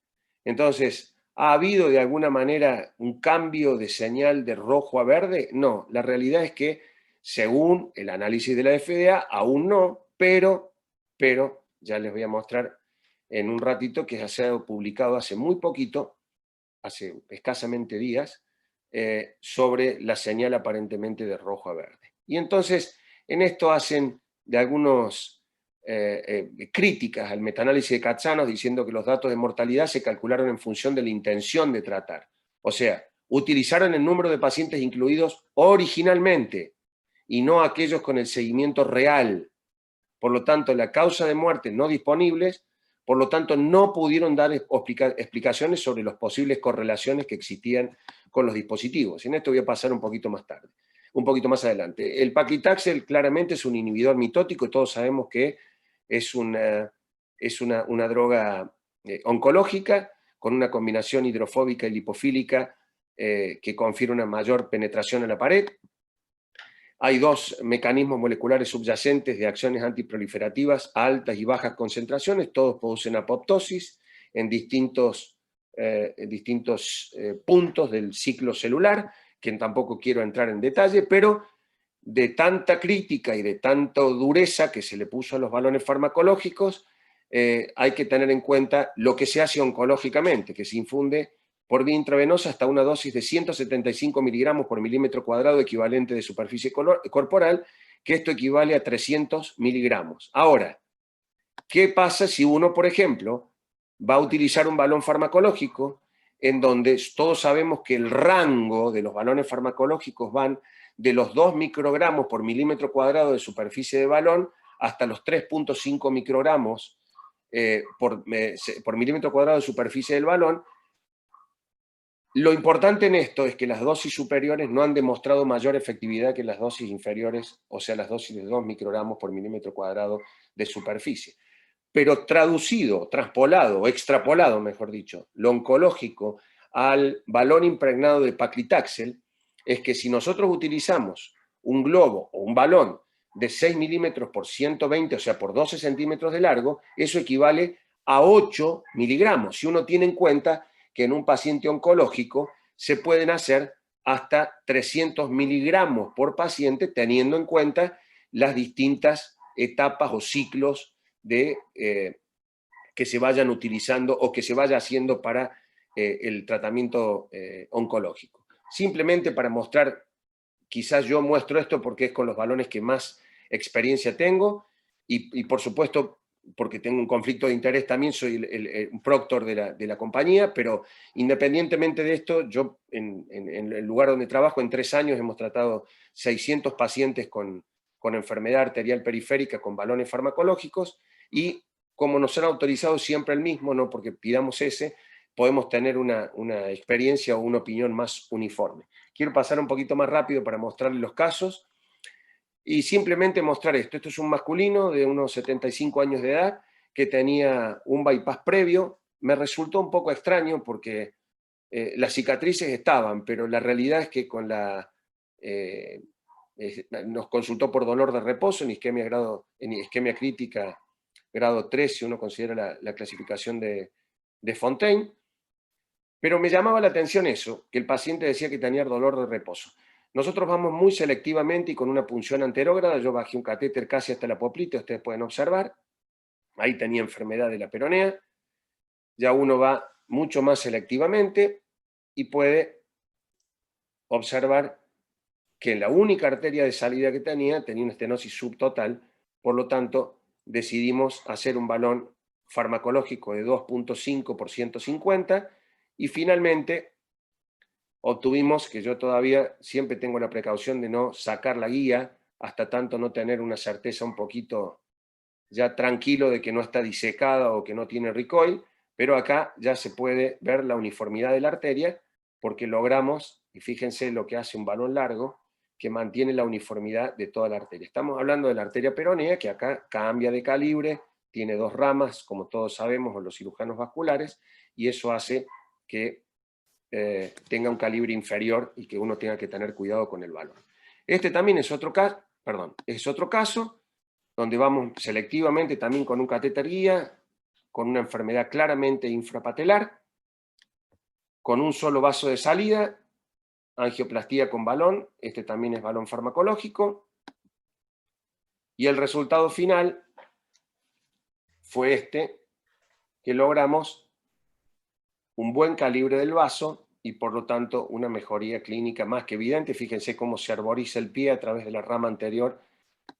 Entonces, ¿ha habido de alguna manera un cambio de señal de rojo a verde? No, la realidad es que, según el análisis de la FDA, aún no, pero ya les voy a mostrar en un ratito que ha sido publicado hace muy poquito, hace escasamente días, sobre la señal aparentemente de rojo a verde. Y entonces, en esto hacen de algunos críticas al metaanálisis de Katsanos, diciendo que los datos de mortalidad se calcularon en función de la intención de tratar. O sea, utilizaron el número de pacientes incluidos originalmente y no aquellos con el seguimiento real. Por lo tanto, la causa de muerte no disponibles, por lo tanto, no pudieron dar explicaciones sobre las posibles correlaciones que existían con los dispositivos. En esto voy a pasar un poquito más tarde, un poquito más adelante. El paclitaxel claramente es un inhibidor mitótico y todos sabemos que es una droga oncológica con una combinación hidrofóbica y lipofílica que confiere una mayor penetración en la pared. Hay 2 mecanismos moleculares subyacentes de acciones antiproliferativas a altas y bajas concentraciones, todos producen apoptosis en distintos puntos del ciclo celular, que tampoco quiero entrar en detalle, pero de tanta crítica y de tanta dureza que se le puso a los balones farmacológicos, hay que tener en cuenta lo que se hace oncológicamente, que se infunde por vía intravenosa hasta una dosis de 175 miligramos por milímetro cuadrado equivalente de superficie corporal, que esto equivale a 300 miligramos. Ahora, ¿qué pasa si uno, por ejemplo, va a utilizar un balón farmacológico en donde todos sabemos que el rango de los balones farmacológicos van de los 2 microgramos por milímetro cuadrado de superficie de balón hasta los 3.5 microgramos por milímetro cuadrado de superficie del balón? Lo importante en esto es que las dosis superiores no han demostrado mayor efectividad que las dosis inferiores, o sea, las dosis de 2 microgramos por milímetro cuadrado de superficie. Pero traducido, traspolado, o extrapolado, mejor dicho, lo oncológico al balón impregnado de paclitaxel, es que si nosotros utilizamos un globo o un balón de 6 milímetros por 120, o sea, por 12 centímetros de largo, eso equivale a 8 miligramos. Si uno tiene en cuenta que en un paciente oncológico se pueden hacer hasta 300 miligramos por paciente, teniendo en cuenta las distintas etapas o ciclos que se vayan utilizando o que se vaya haciendo para el tratamiento oncológico. Simplemente para mostrar, quizás yo muestro esto porque es con los balones que más experiencia tengo y por supuesto porque tengo un conflicto de interés también, soy un proctor de la compañía, pero independientemente de esto, yo en el lugar donde trabajo, en 3 años hemos tratado 600 pacientes con enfermedad arterial periférica con balones farmacológicos, y como nos han autorizado siempre el mismo, no porque pidamos ese, podemos tener una experiencia o una opinión más uniforme. Quiero pasar un poquito más rápido para mostrarles los casos. Y simplemente mostrar esto. Esto es un masculino de unos 75 años de edad que tenía un bypass previo. Me resultó un poco extraño porque las cicatrices estaban, pero la realidad es que nos consultó por dolor de reposo en isquemia crítica grado 3, si uno considera la clasificación de Fontaine. Pero me llamaba la atención eso, que el paciente decía que tenía dolor de reposo. Nosotros vamos muy selectivamente y con una punción anterógrada. Yo bajé un catéter casi hasta la poplite, ustedes pueden observar. Ahí tenía enfermedad de la peronea. Ya uno va mucho más selectivamente y puede observar que la única arteria de salida que tenía una estenosis subtotal, por lo tanto decidimos hacer un balón farmacológico de 2.5 por 150 y finalmente obtuvimos, que yo todavía siempre tengo la precaución de no sacar la guía hasta tanto no tener una certeza un poquito ya tranquilo de que no está disecada o que no tiene recoil, pero acá ya se puede ver la uniformidad de la arteria porque logramos, y fíjense lo que hace un balón largo, que mantiene la uniformidad de toda la arteria. Estamos hablando de la arteria peronea, que acá cambia de calibre, tiene dos ramas, como todos sabemos, o los cirujanos vasculares, y eso hace que tenga un calibre inferior y que uno tenga que tener cuidado con el balón. Este también es otro caso donde vamos selectivamente también con un catéter guía, con una enfermedad claramente infrapatelar, con un solo vaso de salida, angioplastía con balón, este también es balón farmacológico, y el resultado final fue este, que logramos un buen calibre del vaso y por lo tanto una mejoría clínica más que evidente. Fíjense cómo se arboriza el pie a través de la rama anterior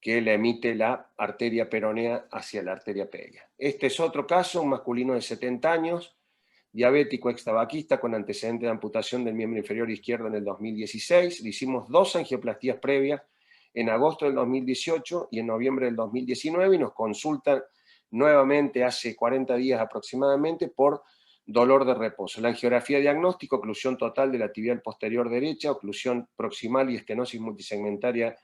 que le emite la arteria peronea hacia la arteria pedia. Este es otro caso, un masculino de 70 años, diabético extabaquista con antecedente de amputación del miembro inferior izquierdo en el 2016. Le hicimos 2 angioplastías previas en agosto del 2018 y en noviembre del 2019 y nos consultan nuevamente hace 40 días aproximadamente por dolor de reposo. La angiografía diagnóstico, oclusión total de la tibial posterior derecha, oclusión proximal y estenosis multisegmentaria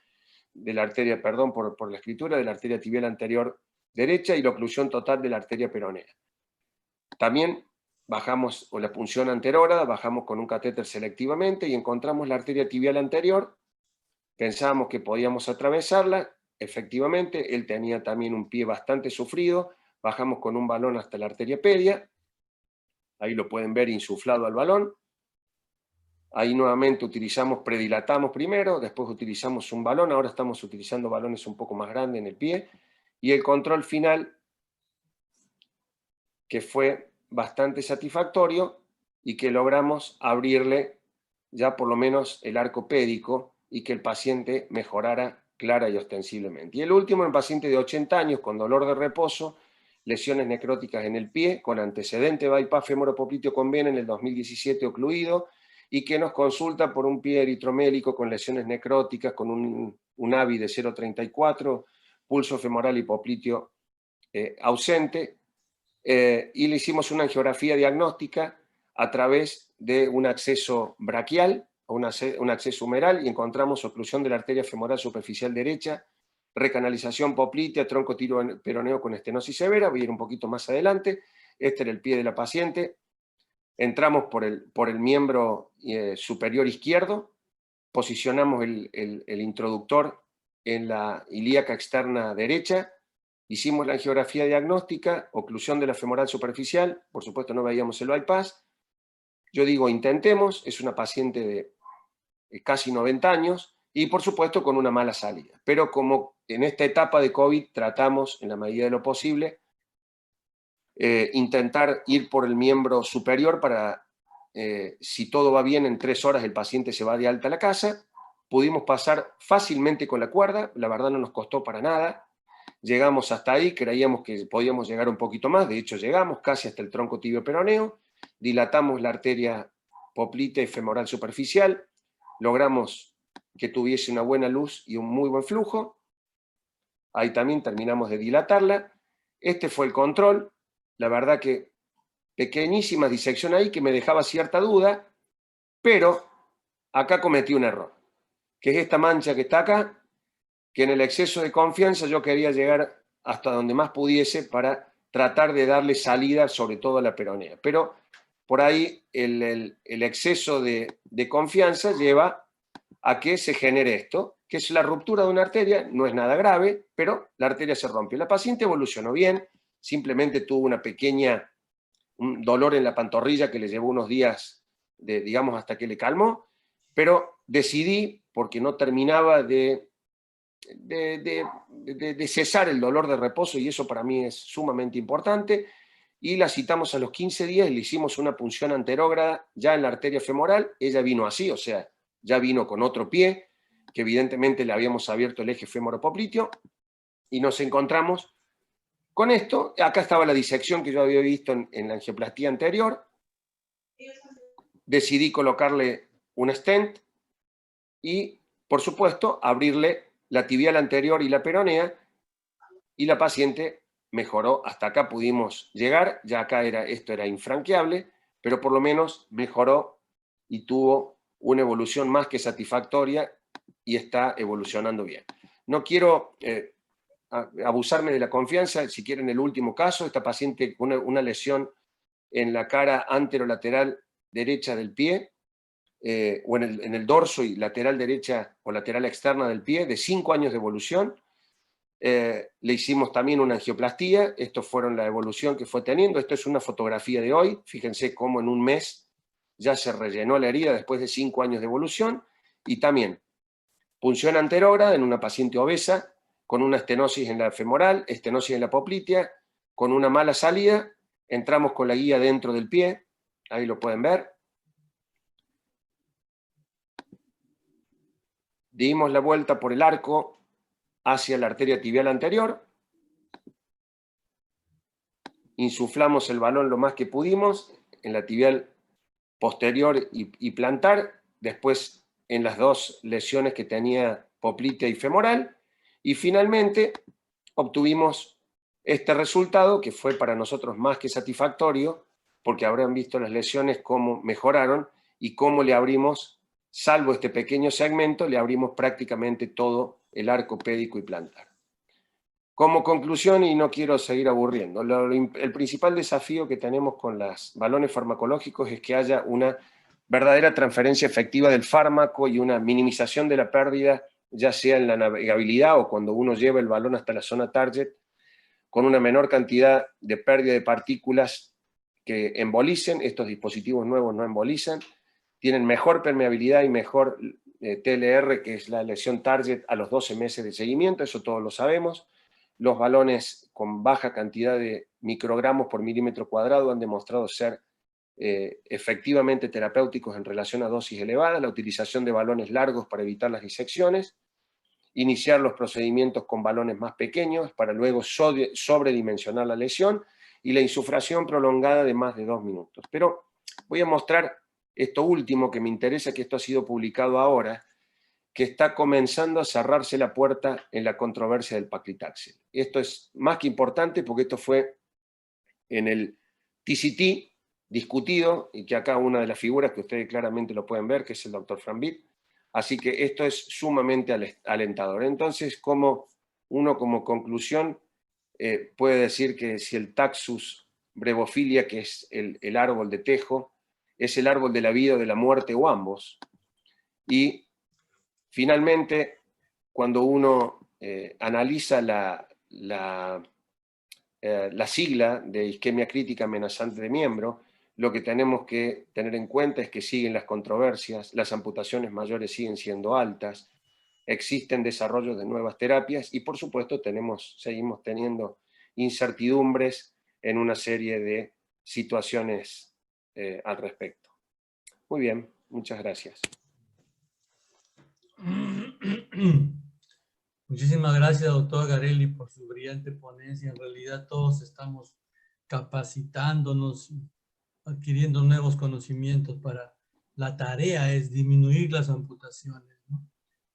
de la arteria, perdón por la escritura, de la arteria tibial anterior derecha y la oclusión total de la arteria peronea. También bajamos con la punción anterógrada, bajamos con un catéter selectivamente y encontramos la arteria tibial anterior, pensábamos que podíamos atravesarla, efectivamente, él tenía también un pie bastante sufrido, bajamos con un balón hasta la arteria pedia, ahí lo pueden ver insuflado al balón, ahí nuevamente predilatamos primero, después utilizamos un balón, ahora estamos utilizando balones un poco más grandes en el pie, y el control final, que fue bastante satisfactorio, y que logramos abrirle ya por lo menos el arco pédico, y que el paciente mejorara clara y ostensiblemente. Y el último, en paciente de 80 años con dolor de reposo, lesiones necróticas en el pie, con antecedente bypass femoropopliteo con vena en el 2017 ocluido, y que nos consulta por un pie eritromélico con lesiones necróticas, con un AVI de 0,34, pulso femoral hipopliteo ausente, y le hicimos una angiografía diagnóstica a través de un acceso braquial, un acceso humeral, y encontramos oclusión de la arteria femoral superficial derecha, recanalización poplitea, tronco peroneo con estenosis severa, voy a ir un poquito más adelante, este era el pie de la paciente, entramos por el miembro superior izquierdo, posicionamos el introductor en la ilíaca externa derecha, hicimos la angiografía diagnóstica, oclusión de la femoral superficial, por supuesto no veíamos el bypass, yo digo intentemos, es una paciente de casi 90 años, y por supuesto con una mala salida. Pero como en esta etapa de COVID tratamos, en la medida de lo posible, intentar ir por el miembro superior para, si todo va bien, en 3 horas el paciente se va de alta a la casa. Pudimos pasar fácilmente con la cuerda, la verdad no nos costó para nada. Llegamos hasta ahí, creíamos que podíamos llegar un poquito más, de hecho llegamos casi hasta el tronco tibio peroneo, dilatamos la arteria poplitea y femoral superficial, logramos que tuviese una buena luz y un muy buen flujo, ahí también terminamos de dilatarla. Este fue el control, la verdad que pequeñísima disección ahí que me dejaba cierta duda, pero acá cometí un error, que es esta mancha que está acá, que en el exceso de confianza yo quería llegar hasta donde más pudiese para tratar de darle salida sobre todo a la peronea, pero por ahí el exceso de confianza lleva a que se genere esto, que es la ruptura de una arteria, no es nada grave, pero la arteria se rompió. La paciente evolucionó bien, simplemente tuvo un dolor en la pantorrilla que le llevó unos días, digamos, hasta que le calmó, pero decidí, porque no terminaba de cesar el dolor de reposo, y eso para mí es sumamente importante, y la citamos a los 15 días y le hicimos una punción anterógrada ya en la arteria femoral. Ella vino así, o sea, ya vino con otro pie, que evidentemente le habíamos abierto el eje fémoro-popliteo, y nos encontramos con esto. Acá estaba la disección que yo había visto en la angioplastía anterior. Decidí colocarle un stent y, por supuesto, abrirle la tibial anterior y la peronea, y la paciente mejoró. Hasta acá pudimos llegar, ya acá esto era infranqueable, pero por lo menos mejoró y tuvo una evolución más que satisfactoria y está evolucionando bien. No quiero abusarme de la confianza. Si quieren, el último caso, esta paciente con una lesión en la cara anterolateral derecha del pie, o en el dorso y lateral derecha o lateral externa del pie, de 5 años de evolución. Le hicimos también una angioplastía. Estos fueron la evolución que fue teniendo. Esto es una fotografía de hoy. Fíjense cómo en un mes ya se rellenó la herida después de 5 años de evolución. Y también punción anterógrada en una paciente obesa, con una estenosis en la femoral, estenosis en la poplitea, con una mala salida. Entramos con la guía dentro del pie, ahí lo pueden ver. Dimos la vuelta por el arco hacia la arteria tibial anterior. Insuflamos el balón lo más que pudimos en la tibial posterior y plantar, después en las 2 lesiones que tenía poplitea y femoral, y finalmente obtuvimos este resultado que fue para nosotros más que satisfactorio, porque habrán visto las lesiones cómo mejoraron y cómo le abrimos, salvo este pequeño segmento, le abrimos prácticamente todo el arco pédico y plantar. Como conclusión, y no quiero seguir aburriendo, el principal desafío que tenemos con los balones farmacológicos es que haya una verdadera transferencia efectiva del fármaco y una minimización de la pérdida, ya sea en la navegabilidad o cuando uno lleva el balón hasta la zona target, con una menor cantidad de pérdida de partículas que embolicen. Estos dispositivos nuevos no embolizan, tienen mejor permeabilidad y mejor TLR, que es la lesión target, a los 12 meses de seguimiento, eso todos lo sabemos. Los balones con baja cantidad de microgramos por milímetro cuadrado han demostrado ser efectivamente terapéuticos en relación a dosis elevadas. La utilización de balones largos para evitar las disecciones, iniciar los procedimientos con balones más pequeños para luego sobredimensionar la lesión, y la insuflación prolongada de más de 2 minutos. Pero voy a mostrar esto último que me interesa, que esto ha sido publicado ahora, que está comenzando a cerrarse la puerta en la controversia del paclitaxel. Esto es más que importante porque esto fue en el TCT discutido, y que acá una de las figuras que ustedes claramente lo pueden ver, que es el doctor Frambit. Así que esto es sumamente alentador. Entonces, uno como conclusión puede decir que si el Taxus brevofilia, que es el árbol de tejo, es el árbol de la vida o de la muerte, o ambos. Y finalmente, cuando uno analiza la sigla de isquemia crítica amenazante de miembro, lo que tenemos que tener en cuenta es que siguen las controversias, las amputaciones mayores siguen siendo altas, existen desarrollos de nuevas terapias y, por supuesto, seguimos teniendo incertidumbres en una serie de situaciones al respecto. Muy bien, muchas gracias. Muchísimas gracias, doctor Garelli, por su brillante ponencia. En realidad todos estamos capacitándonos, adquiriendo nuevos conocimientos para... La tarea es disminuir las amputaciones, ¿no?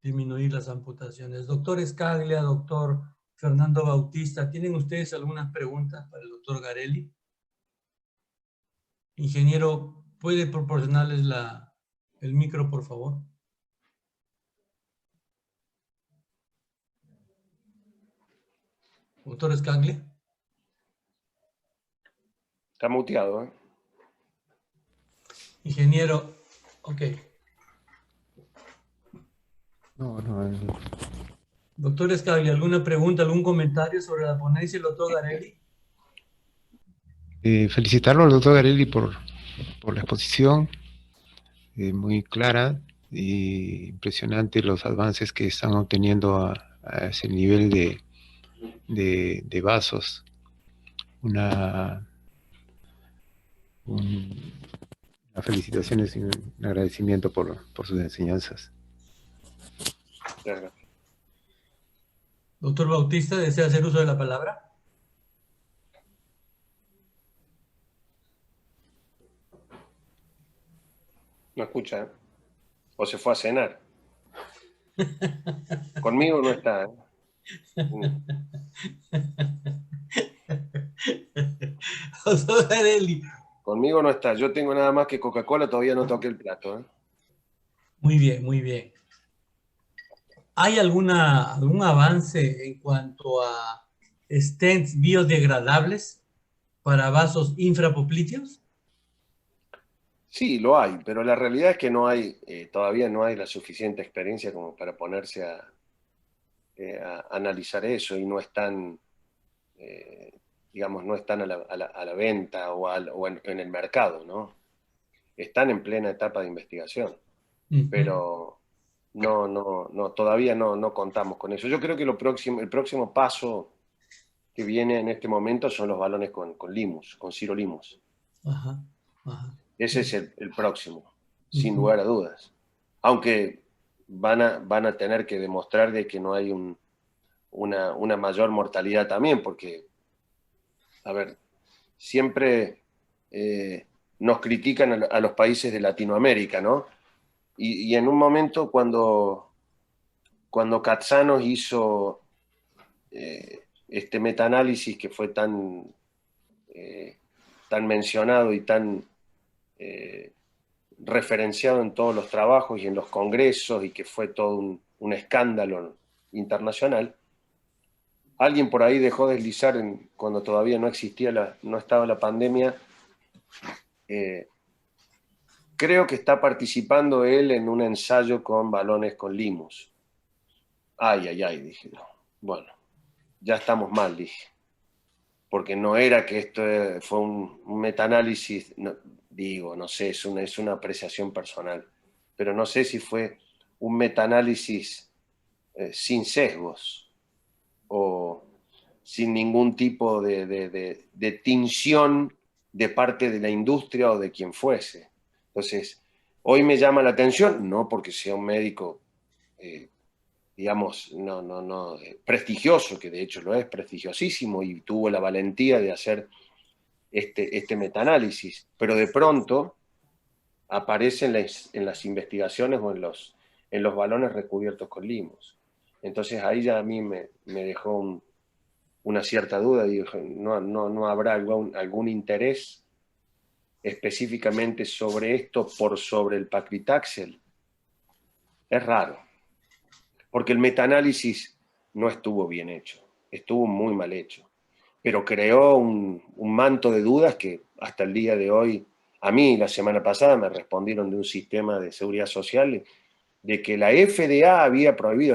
Disminuir las amputaciones. Doctor Scaglia, doctor Fernando Bautista, ¿tienen ustedes algunas preguntas para el doctor Garelli? Ingeniero, ¿puede proporcionarles el micro, por favor? Doctor Scaglia. Está muteado, ¿eh? Ingeniero, ok. No. Doctor Scaglia, ¿alguna pregunta, algún comentario sobre la ponencia del doctor Garelli? Felicitarlo al doctor Garelli por la exposición, muy clara y impresionante los avances que están obteniendo a ese nivel de vasos. Una felicitaciones y un agradecimiento por sus enseñanzas. Claro. Doctor Bautista, ¿desea hacer uso de la palabra? No escucha, ¿eh? O se fue a cenar. Conmigo no está, ¿eh? Doctor Garelli. Conmigo no está. Yo tengo nada más que Coca-Cola, todavía no toqué el plato, ¿eh? Muy bien, muy bien. ¿Hay algún avance en cuanto a stents biodegradables para vasos infrapoplíteos? Sí, lo hay, pero la realidad es que no hay, todavía no hay la suficiente experiencia como para ponerse a analizar eso y no están, digamos, no están a la venta o en el mercado, ¿no? Están en plena etapa de investigación, pero todavía no contamos con eso. Yo creo que el próximo paso que viene en este momento son los balones con limus, con sirolimus. Ajá, ajá. Ese es el próximo, sin lugar a dudas. Aunque van a tener que demostrar de que no hay una mayor mortalidad también, porque, a ver, siempre nos critican a los países de Latinoamérica, ¿no? Y en un momento cuando Katsanos hizo este metaanálisis que fue tan mencionado y tan referenciado en todos los trabajos y en los congresos y que fue todo un escándalo internacional, alguien por ahí dejó deslizar cuando todavía no existía, no estaba la pandemia, creo que está participando él en un ensayo con balones con limus. Ay, dije yo. Bueno, ya estamos mal, dije. Porque no era que esto fue un metaanálisis, no sé, es una apreciación personal, pero no sé si fue un metaanálisis sin sesgos o sin ningún tipo de tinción de parte de la industria o de quien fuese. Entonces, hoy me llama la atención, no porque sea un médico, digamos, prestigioso, que de hecho lo es, prestigiosísimo, y tuvo la valentía de hacer este metaanálisis, pero de pronto aparece en las investigaciones o en los balones recubiertos con limos. Entonces ahí ya a mí me dejó una cierta duda, digo, no habrá algún interés específicamente sobre esto por sobre el paclitaxel. Es raro, porque el metaanálisis no estuvo bien hecho, estuvo muy mal hecho, pero creó un manto de dudas que hasta el día de hoy, a mí la semana pasada me respondieron de un sistema de seguridad social de que la FDA había prohibido,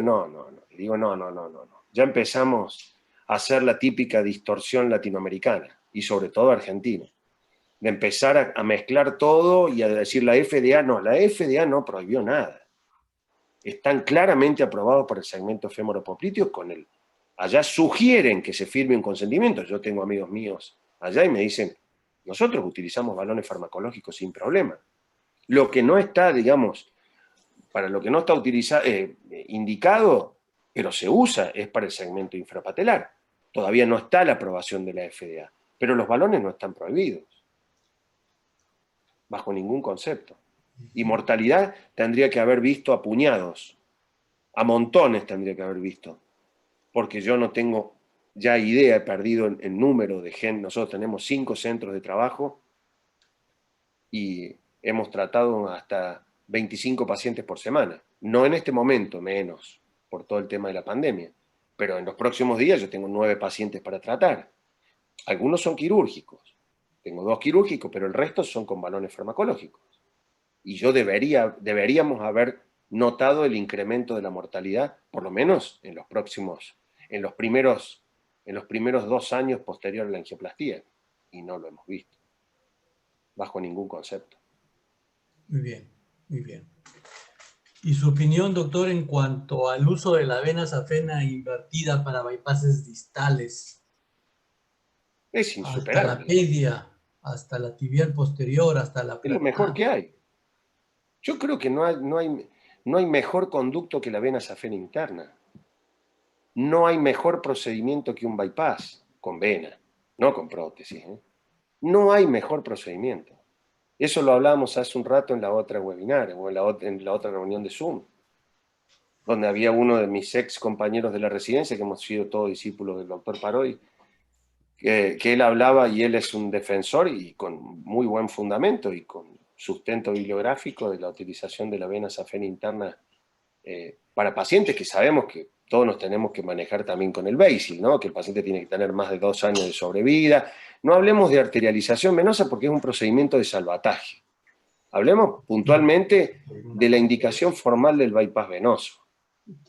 digo no, ya empezamos a hacer la típica distorsión latinoamericana y sobre todo argentina, de empezar a mezclar todo y a decir la FDA no prohibió nada. Están claramente aprobados por el segmento femoropopliteo allá sugieren que se firme un consentimiento. Yo tengo amigos míos allá y me dicen, nosotros utilizamos balones farmacológicos sin problema. Lo que no está, digamos, para lo que no está indicado, pero se usa, es para el segmento infrapatelar. Todavía no está la aprobación de la FDA, pero los balones no están prohibidos, bajo ningún concepto. Y mortalidad tendría que haber visto a puñados, a montones tendría que haber visto, porque yo no tengo ya idea, he perdido el número de gente. Nosotros tenemos 5 centros de trabajo y hemos tratado hasta 25 pacientes por semana. No en este momento, menos, por todo el tema de la pandemia, pero en los próximos días yo tengo 9 pacientes para tratar. Algunos son quirúrgicos, tengo 2 quirúrgicos, pero el resto son con balones farmacológicos. Y yo deberíamos haber notado el incremento de la mortalidad, por lo menos en los primeros 2 años posterior a la angioplastía, y no lo hemos visto, bajo ningún concepto. Muy bien, muy bien. ¿Y su opinión, doctor, en cuanto al uso de la vena safena invertida para bypasses distales? Es Hasta la insuperable. pedia, hasta la tibial posterior, hasta la Es lo mejor platea. que hay. Yo creo que no no hay mejor conducto que la vena safena interna. No hay mejor procedimiento que un bypass con vena, no con prótesis. No hay mejor procedimiento. Eso lo hablábamos hace un rato en la otra webinar, o en la otra reunión de Zoom, donde había uno de mis ex compañeros de la residencia, que hemos sido todos discípulos del doctor Parodi, que él hablaba, y él es un defensor y con muy buen fundamento y con sustento bibliográfico de la utilización de la vena safena interna para pacientes que sabemos que todos nos tenemos que manejar también con el Beisil, ¿no? Que el paciente tiene que tener más de 2 años de sobrevida. No hablemos de arterialización venosa porque es un procedimiento de salvataje. Hablemos puntualmente de la indicación formal del bypass venoso.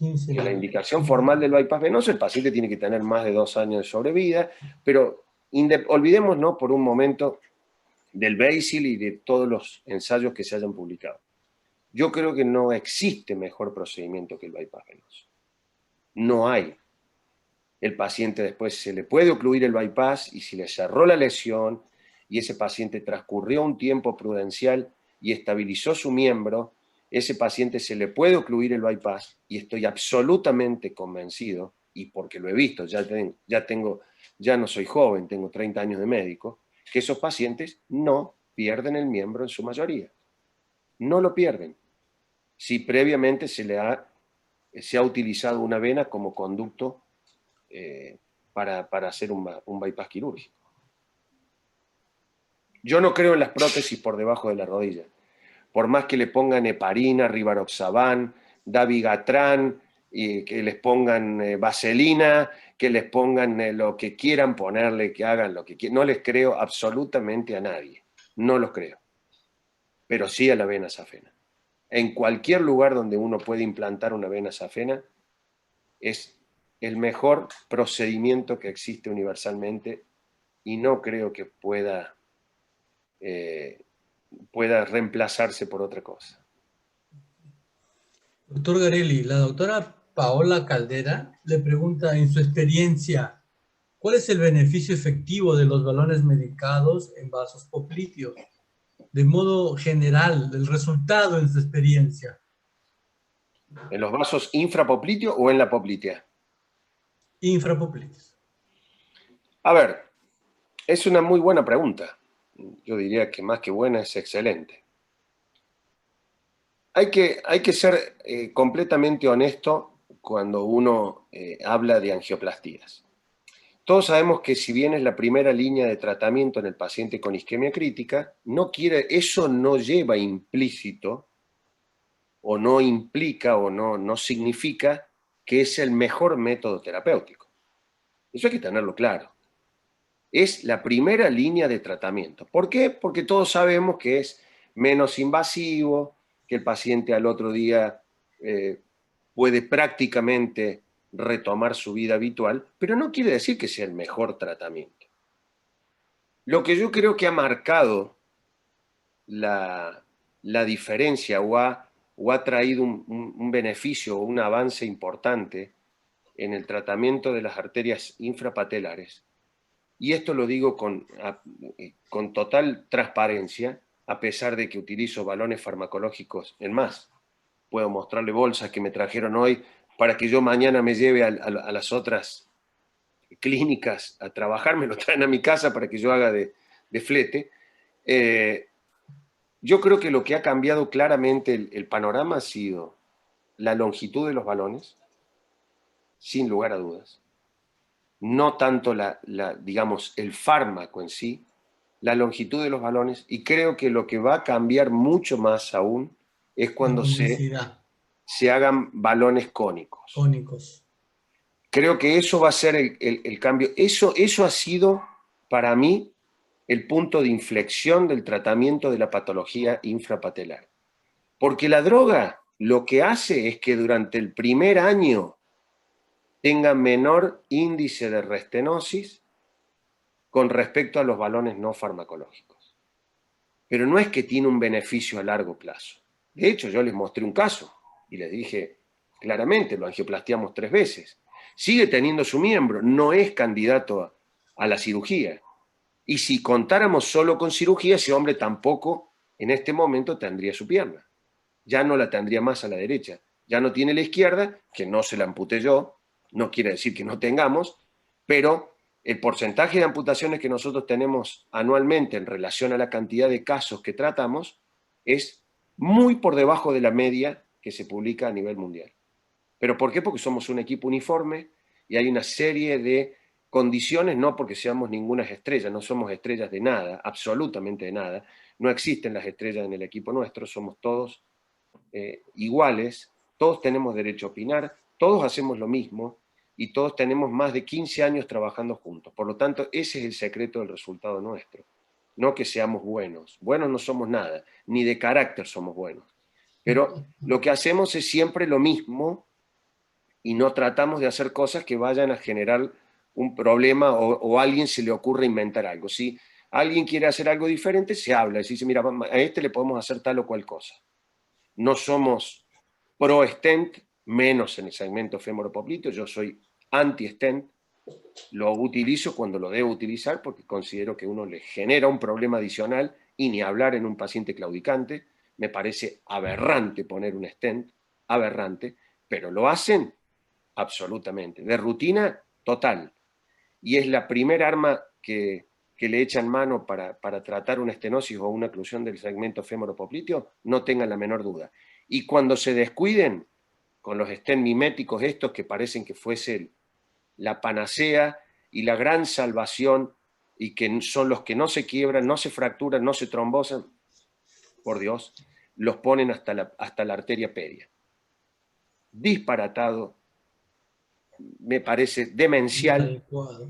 En la indicación formal del bypass venoso, el paciente tiene que tener más de 2 años de sobrevida, pero olvidémonos por un momento del Beisil y de todos los ensayos que se hayan publicado. Yo creo que no existe mejor procedimiento que el bypass venoso. No hay. El paciente después se le puede ocluir el bypass y si le cerró la lesión y ese paciente transcurrió un tiempo prudencial y estabilizó su miembro, ese paciente se le puede ocluir el bypass y estoy absolutamente convencido, y porque lo he visto, ya no soy joven, tengo 30 años de médico, que esos pacientes no pierden el miembro en su mayoría. No lo pierden. Si previamente se ha utilizado una vena como conducto para hacer un bypass quirúrgico. Yo no creo en las prótesis por debajo de la rodilla. Por más que le pongan heparina, rivaroxaban, dabigatran, y que les pongan vaselina, que les pongan lo que quieran ponerle, que hagan lo que quieran. No les creo absolutamente a nadie. No los creo. Pero sí a la vena safena. En cualquier lugar donde uno puede implantar una vena safena, es el mejor procedimiento que existe universalmente y no creo que pueda reemplazarse por otra cosa. Doctor Garelli, la doctora Paola Caldera le pregunta en su experiencia, ¿cuál es el beneficio efectivo de los balones medicados en vasos popliteos? De modo general, el resultado en su experiencia. ¿En los vasos infrapopliteo o en la poplitea? Infrapopliteos. A ver, es una muy buena pregunta. Yo diría que más que buena es excelente. Hay que ser completamente honesto cuando uno habla de angioplastías. Todos sabemos que si bien es la primera línea de tratamiento en el paciente con isquemia crítica, eso no lleva implícito o no implica o no significa que es el mejor método terapéutico. Eso hay que tenerlo claro. Es la primera línea de tratamiento. ¿Por qué? Porque todos sabemos que es menos invasivo, que el paciente al otro día puede prácticamente retomar su vida habitual, pero no quiere decir que sea el mejor tratamiento. Lo que yo creo que ha marcado la diferencia o ha traído un beneficio o un avance importante en el tratamiento de las arterias infrapatelares, y esto lo digo con total transparencia, a pesar de que utilizo balones farmacológicos en más. Puedo mostrarle bolsas que me trajeron hoy para que yo mañana me lleve a las otras clínicas a trabajar, me lo traen a mi casa para que yo haga de flete. Yo creo que lo que ha cambiado claramente el panorama ha sido la longitud de los balones, sin lugar a dudas. No tanto digamos, el fármaco en sí, la longitud de los balones, y creo que lo que va a cambiar mucho más aún es cuando se hagan balones cónicos. Creo que eso va a ser el cambio. Eso ha sido, para mí, el punto de inflexión del tratamiento de la patología infrapatelar. Porque la droga lo que hace es que durante el primer año tenga menor índice de restenosis con respecto a los balones no farmacológicos. Pero no es que tiene un beneficio a largo plazo. De hecho, yo les mostré un caso y les dije claramente, lo angioplastiamos 3 veces. Sigue teniendo su miembro, no es candidato a la cirugía. Y si contáramos solo con cirugía, ese hombre tampoco en este momento tendría su pierna. ya no la tendría más a la derecha. Ya no tiene la izquierda, que no se la amputé yo, no quiere decir que no tengamos, pero el porcentaje de amputaciones que nosotros tenemos anualmente en relación a la cantidad de casos que tratamos es muy por debajo de la media que se publica a nivel mundial. ¿Pero por qué? Porque somos un equipo uniforme y hay una serie de condiciones, no porque seamos ninguna estrella, no somos estrellas de nada, absolutamente de nada, no existen las estrellas en el equipo nuestro, somos todos iguales, todos tenemos derecho a opinar, todos hacemos lo mismo y todos tenemos más de 15 años trabajando juntos. Por lo tanto, ese es el secreto del resultado nuestro. No que seamos buenos. Buenos no somos nada, ni de carácter somos buenos. Pero lo que hacemos es siempre lo mismo y no tratamos de hacer cosas que vayan a generar un problema o a alguien se le ocurre inventar algo. Si alguien quiere hacer algo diferente, se habla y se dice, mira, a este le podemos hacer tal o cual cosa. No somos pro-stent, menos en el segmento femoropopliteo, yo soy anti-stent, lo utilizo cuando lo debo utilizar porque considero que uno le genera un problema adicional y ni hablar en un paciente claudicante, me parece aberrante poner un stent, aberrante, pero lo hacen absolutamente, de rutina total. Y es la primera arma que le echan mano para tratar una estenosis o una oclusión del segmento femoropopliteo, no tengan la menor duda. Y cuando se descuiden con los stent miméticos estos que parecen que fuese la panacea y la gran salvación y que son los que no se quiebran, no se fracturan, no se trombosan, por Dios, los ponen hasta la arteria pedia. Disparatado, me parece demencial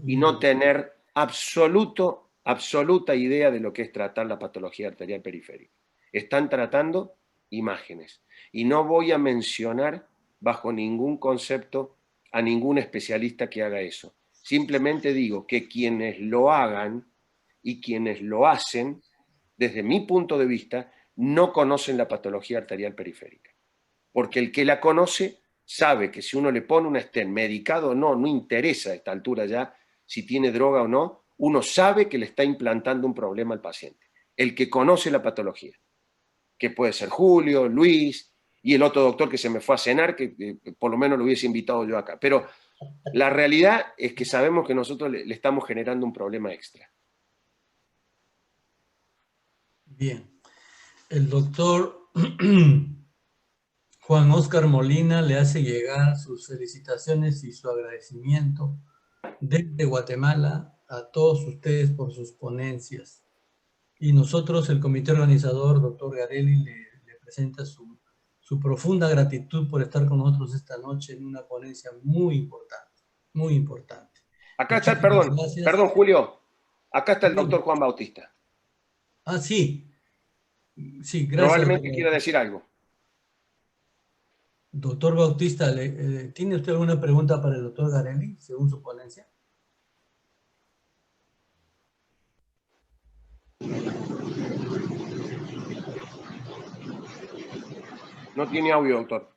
y no tener absoluta idea de lo que es tratar la patología arterial periférica. Están tratando imágenes. Y no voy a mencionar bajo ningún concepto a ningún especialista que haga eso. Simplemente digo que quienes lo hagan y quienes lo hacen, desde mi punto de vista, no conocen la patología arterial periférica. Porque el que la conoce sabe que si uno le pone un stent medicado o no, no interesa a esta altura ya si tiene droga o no, uno sabe que le está implantando un problema al paciente. El que conoce la patología, que puede ser Julio, Luis y el otro doctor que se me fue a cenar, que por lo menos lo hubiese invitado yo acá. Pero la realidad es que sabemos que nosotros le estamos generando un problema extra. Bien. El doctor Juan Oscar Molina le hace llegar sus felicitaciones y su agradecimiento desde Guatemala a todos ustedes por sus ponencias. Y nosotros, el comité organizador, doctor Garelli, le presenta su profunda gratitud por estar con nosotros esta noche en una ponencia muy importante, muy importante. Acá está, perdón Julio, acá está el doctor Juan Bautista. Ah, sí. Sí, gracias. Probablemente quiera decir algo. Doctor Bautista, ¿tiene usted alguna pregunta para el doctor Garelli, según su ponencia? No tiene audio, doctor.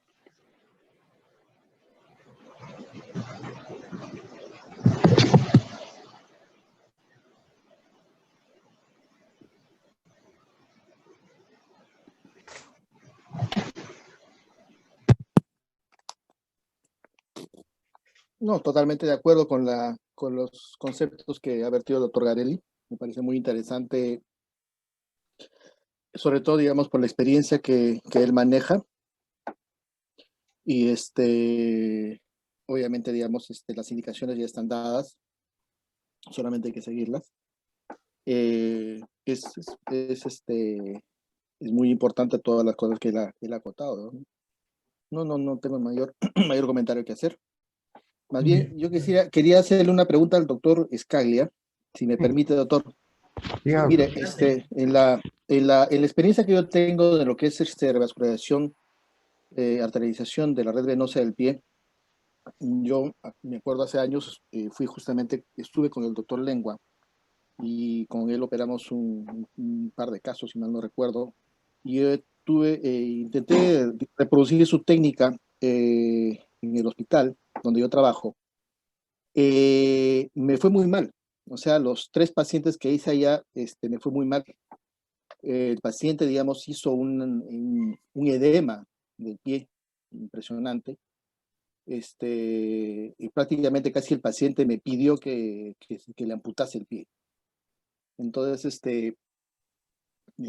No, totalmente de acuerdo con los conceptos que ha vertido el doctor Garelli. Me parece muy interesante, sobre todo, digamos, por la experiencia que él maneja. Y obviamente, digamos, las indicaciones ya están dadas, solamente hay que seguirlas. Es muy importante todas las cosas que él ha acotado, ¿no? No tengo mayor comentario que hacer. Más bien, yo quería hacerle una pregunta al doctor Scaglia, si me permite, doctor. Mire, en la experiencia que yo tengo de lo que es revascularización, arterialización de la red venosa del pie, yo me acuerdo hace años, estuve con el doctor Lengua y con él operamos un par de casos, si mal no recuerdo, y yo intenté reproducir su técnica en el hospital donde yo trabajo. Me fue muy mal. O sea, los 3 pacientes que hice allá, me fue muy mal. el paciente, digamos, hizo un edema del pie impresionante. Y prácticamente casi el paciente me pidió que le amputase el pie. Entonces,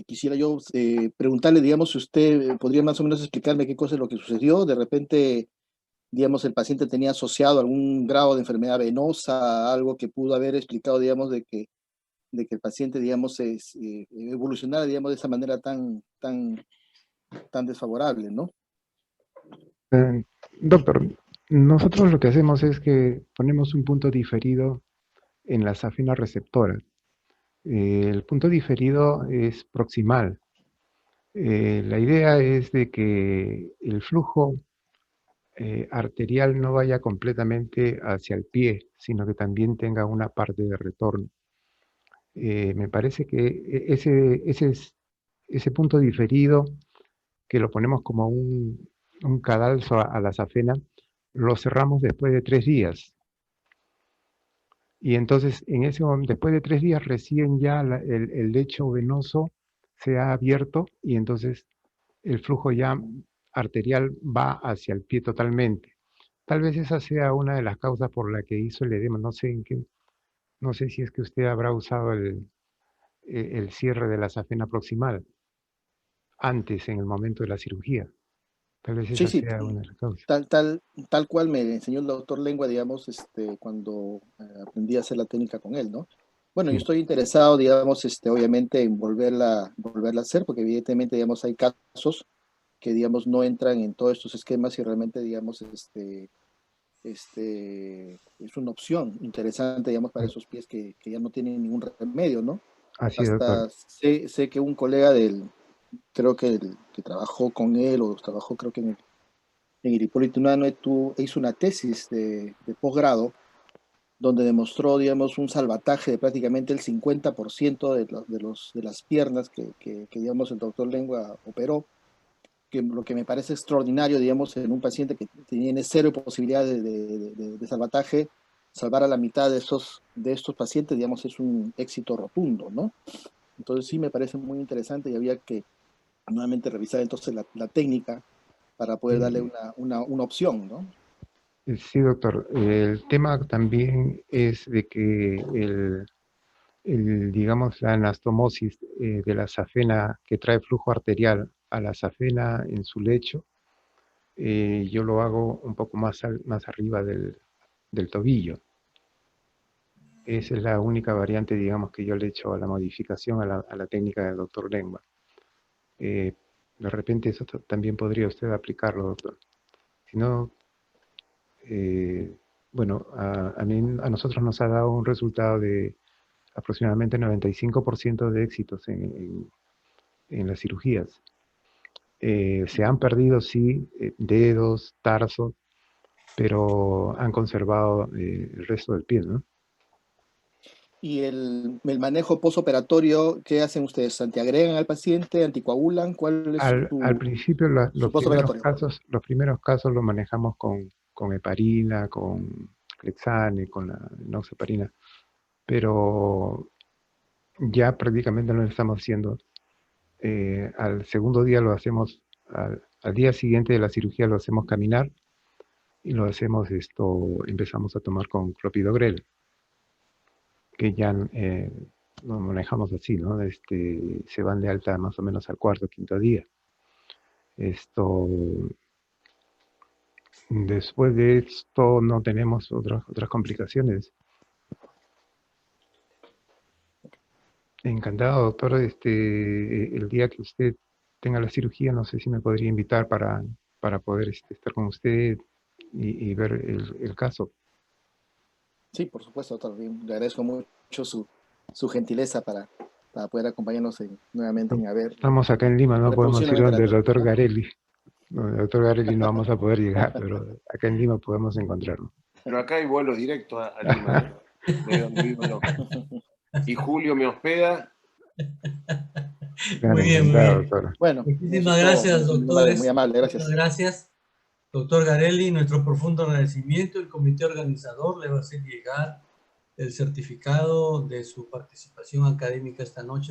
quisiera yo preguntarle, digamos, si usted podría más o menos explicarme qué cosa es lo que sucedió. De repente, digamos, el paciente tenía asociado algún grado de enfermedad venosa, algo que pudo haber explicado, digamos, de que el paciente, digamos, evolucionara, digamos, de esa manera tan desfavorable, ¿no? Doctor, nosotros lo que hacemos es que ponemos un punto diferido en la safena receptora. El punto diferido es proximal. La idea es de que el flujo arterial no vaya completamente hacia el pie, sino que también tenga una parte de retorno. Me parece que ese punto diferido, que lo ponemos como un cadalso a la safena, lo cerramos después de 3 días. Y entonces, después de 3 días, recién ya el lecho venoso se ha abierto y entonces el flujo ya arterial va hacia el pie totalmente. Tal vez esa sea una de las causas por la que hizo el edema. No sé si es que usted habrá usado el cierre de la safena proximal antes, en el momento de la cirugía. Tal vez esa Sí, sea una de las causas. tal cual me enseñó el doctor Lengua, digamos, cuando aprendí a hacer la técnica con él, ¿no? Bueno, Sí. yo estoy interesado, digamos, obviamente en volverla a hacer, porque evidentemente, digamos, hay casos que, digamos, no entran en todos estos esquemas y realmente, digamos, es una opción interesante, digamos, para esos pies que ya no tienen ningún remedio, ¿no? Así es, doctor. Hasta sé que un colega creo que trabajó con él, o trabajó creo que en Hipólito Unanue, hizo una tesis de posgrado donde demostró, digamos, un salvataje de prácticamente el 50% de las piernas que, digamos, el doctor Lengua operó, que lo que me parece extraordinario, digamos, en un paciente que tiene 0 posibilidades de salvataje, salvar a la mitad de estos pacientes, digamos, es un éxito rotundo, ¿no? Entonces sí me parece muy interesante y había que nuevamente revisar entonces la técnica para poder darle una opción, ¿no? Sí, doctor. El tema también es de que digamos, la anastomosis de la safena que trae flujo arterial a la safena en su lecho, yo lo hago un poco más arriba del tobillo. Esa es la única variante, digamos, que yo le echo a la modificación a la técnica del doctor Lengua. De repente eso también podría usted aplicarlo, doctor. Si no, bueno, a nosotros nos ha dado un resultado de aproximadamente 95% de éxitos en las cirugías. Se han perdido, sí, dedos, tarsos, pero han conservado el resto del pie, ¿no? Y el manejo postoperatorio, ¿qué hacen ustedes? ¿Antiagregan al paciente? ¿Anticoagulan? ¿Cuál es Al principio, su postoperatorio? los primeros casos los manejamos con heparina, con Clexane, con la enoxaparina, pero ya prácticamente no lo estamos haciendo. Al segundo día lo hacemos, al día siguiente de la cirugía lo hacemos caminar y lo hacemos empezamos a tomar con clopidogrel, que ya lo manejamos así, ¿no? Se van de alta más o menos al cuarto, quinto día. Después de esto no tenemos otras complicaciones. Encantado, doctor. El día que usted tenga la cirugía, no sé si me podría invitar para poder estar con usted y ver el caso. Sí, por supuesto, doctor. Le agradezco mucho su gentileza para poder acompañarnos nuevamente en ver. Estamos acá en Lima, no podemos ir donde el doctor ¿no? Garelli. No, el doctor Garelli no vamos a poder llegar, pero acá en Lima podemos encontrarlo. Pero acá hay vuelos directos a Lima, de donde vivo yo. Y Julio me hospeda. Muy bien, muy Encantado, bien. doctor. Bueno, Muchísimas gracias, doctores. Muy amable, gracias. Muchas gracias. Doctor Garelli, nuestro profundo agradecimiento. El comité organizador le va a hacer llegar el certificado de su participación académica esta noche.